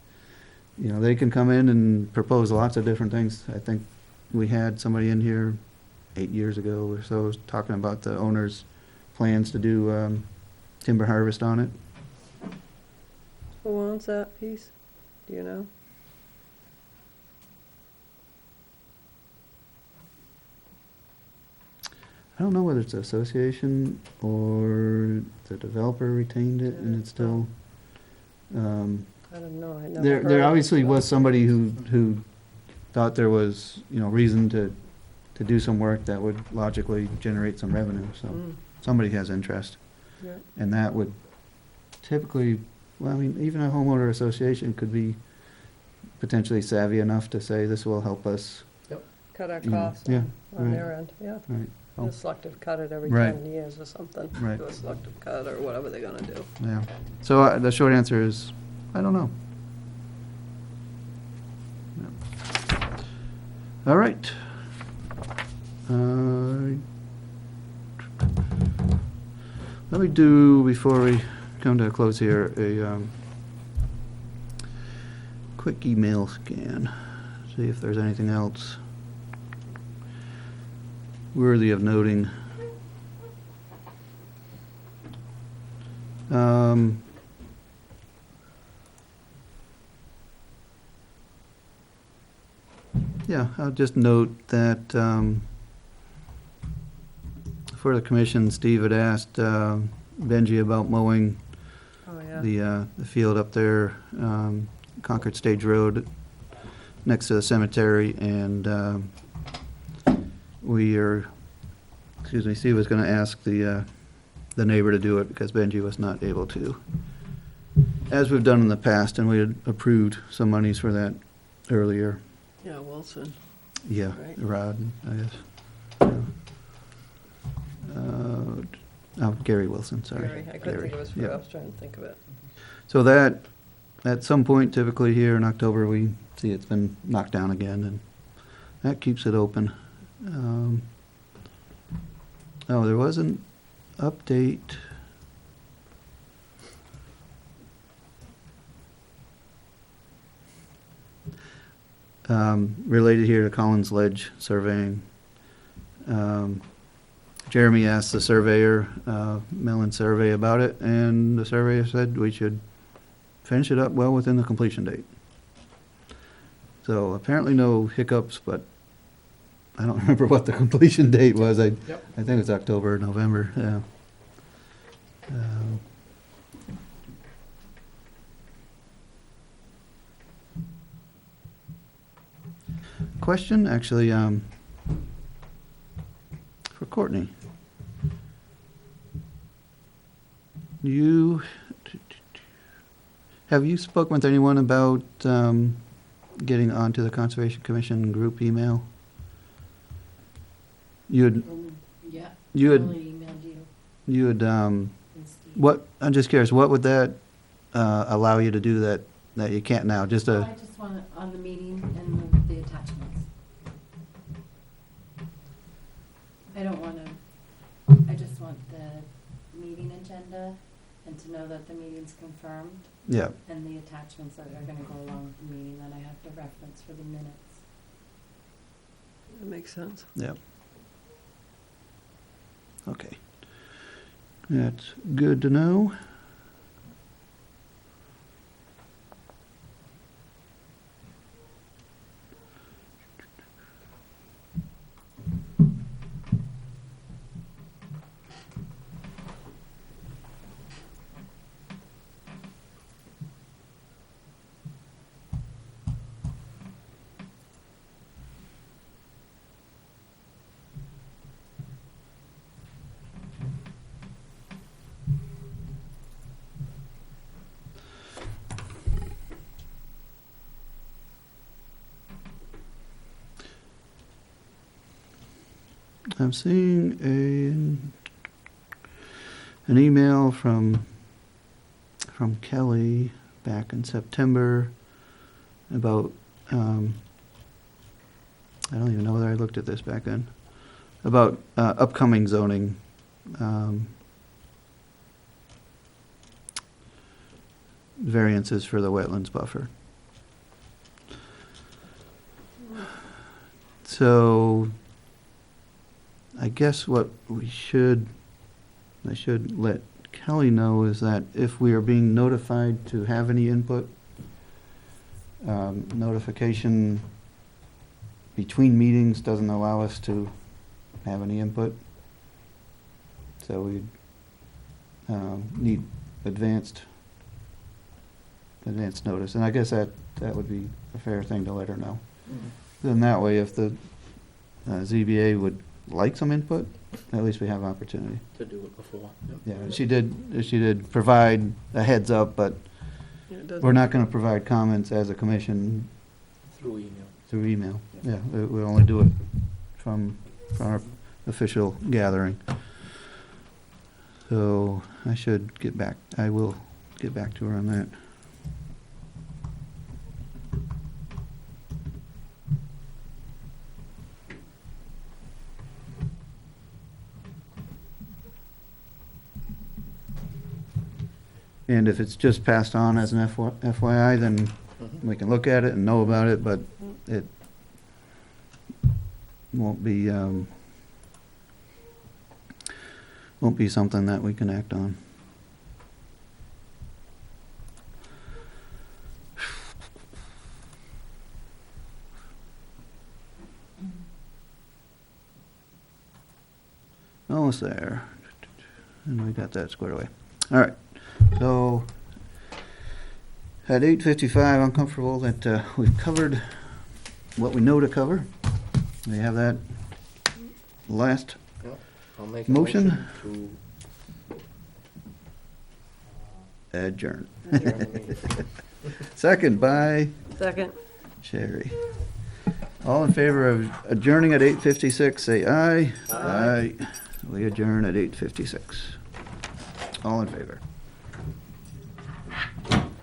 S1: they can come in and propose lots of different things. I think we had somebody in here 8 years ago or so talking about the owner's plans to do timber harvest on it.
S3: Who owns that piece? Do you know?
S1: I don't know whether it's an association or the developer retained it and it's still,
S3: I don't know, I never heard
S1: there
S3: of it,
S1: obviously
S3: so.
S1: was somebody who thought there was, reason to do some work that would logically generate some revenue, so somebody has interest.
S3: Yeah.
S1: And that would typically, well, I mean, even a homeowner association could be potentially savvy enough to say, this will help us.
S3: Cut our
S1: Yeah,
S3: costs
S1: yeah,
S3: on
S1: right.
S3: their end, yeah.
S1: Right. Oh.
S3: A selective cut it every
S1: Right.
S3: 10 years or something.
S1: Right.
S3: Do a selective cut or whatever they're gonna do.
S1: Yeah. So the short answer is, I don't know. Yeah. All right. Let me do, before we come to a close here, a quick email scan, see if there's anything else worthy of noting. Yeah, I'll just note that for the commission, Steve had asked Benji about mowing
S3: Oh, yeah.
S1: the field up there, Concord Stage Road, next to the cemetery, and Steve was gonna ask the neighbor to do it because Benji was not able to. As we've done in the past, and we had approved some monies for that earlier.
S3: Yeah, Wilson.
S1: Yeah,
S3: Right.
S1: Rod, I guess. Gary Wilson, sorry.
S3: Gary, I couldn't think of his first,
S1: yeah.
S3: I was trying to think of it.
S1: So that, at some point typically here in October, we see it's been knocked down again, and that keeps it open. Oh, there was an update. Related here to Collins Ledge surveying. Jeremy asked the surveyor, Mellon Survey, about it, and the surveyor said we should finish it up well within the completion date. So apparently no hiccups, but I don't remember what the completion date was. I think it's October, November, yeah. Question, actually, for Courtney. Have you spoken with anyone about getting onto the Conservation Commission group email?
S6: Yeah.
S1: You had-
S6: Only emailed you
S1: you had,
S6: and Steve.
S1: what, I'm just curious, what would that allow you to do that you can't now? Just
S6: Well,
S1: a,
S6: I just want it on the meeting and the attachments. I don't want to, I just want the meeting agenda and to know that the meeting's confirmed
S1: yeah,
S6: and the attachments that are going to go along with the meeting that I have to reference for the minutes.
S3: That makes sense.
S1: yeah. Okay. That's good to know. I'm seeing an email from Kelly back in September about, I don't even know whether I looked at this back then, about upcoming zoning. Variances for the wetlands buffer. So I guess what I should let Kelly know is that if we are being notified to have any input, notification between meetings doesn't allow us to have any input. So we need advanced notice, and I guess that would be a fair thing to let her know. Then that way, if the ZBA would like some input, at least we have opportunity.
S4: To do it before.
S1: Yeah, she did provide a heads up, but
S3: Yeah, it doesn't-
S1: we're not gonna provide comments as a commission
S4: Through email.
S1: through email. Yeah, we'll only do it from our official gathering. So I will get back to her on that. And if it's just passed on as an FYI, then we can look at it and know about it, but it won't be something that we can act on. Almost there. And we got that squared away. All right. So at 8:55, I'm comfortable that we've covered what we know to cover. We have that last
S4: I'll make a
S1: Motion?
S4: motion
S1: adjourn.
S4: to adjourn the meeting.
S1: Second by
S3: Second.
S1: Sherry. All in favor of adjourning at 8:56, say aye.
S4: Aye.
S1: We adjourn at 8:56. All in favor.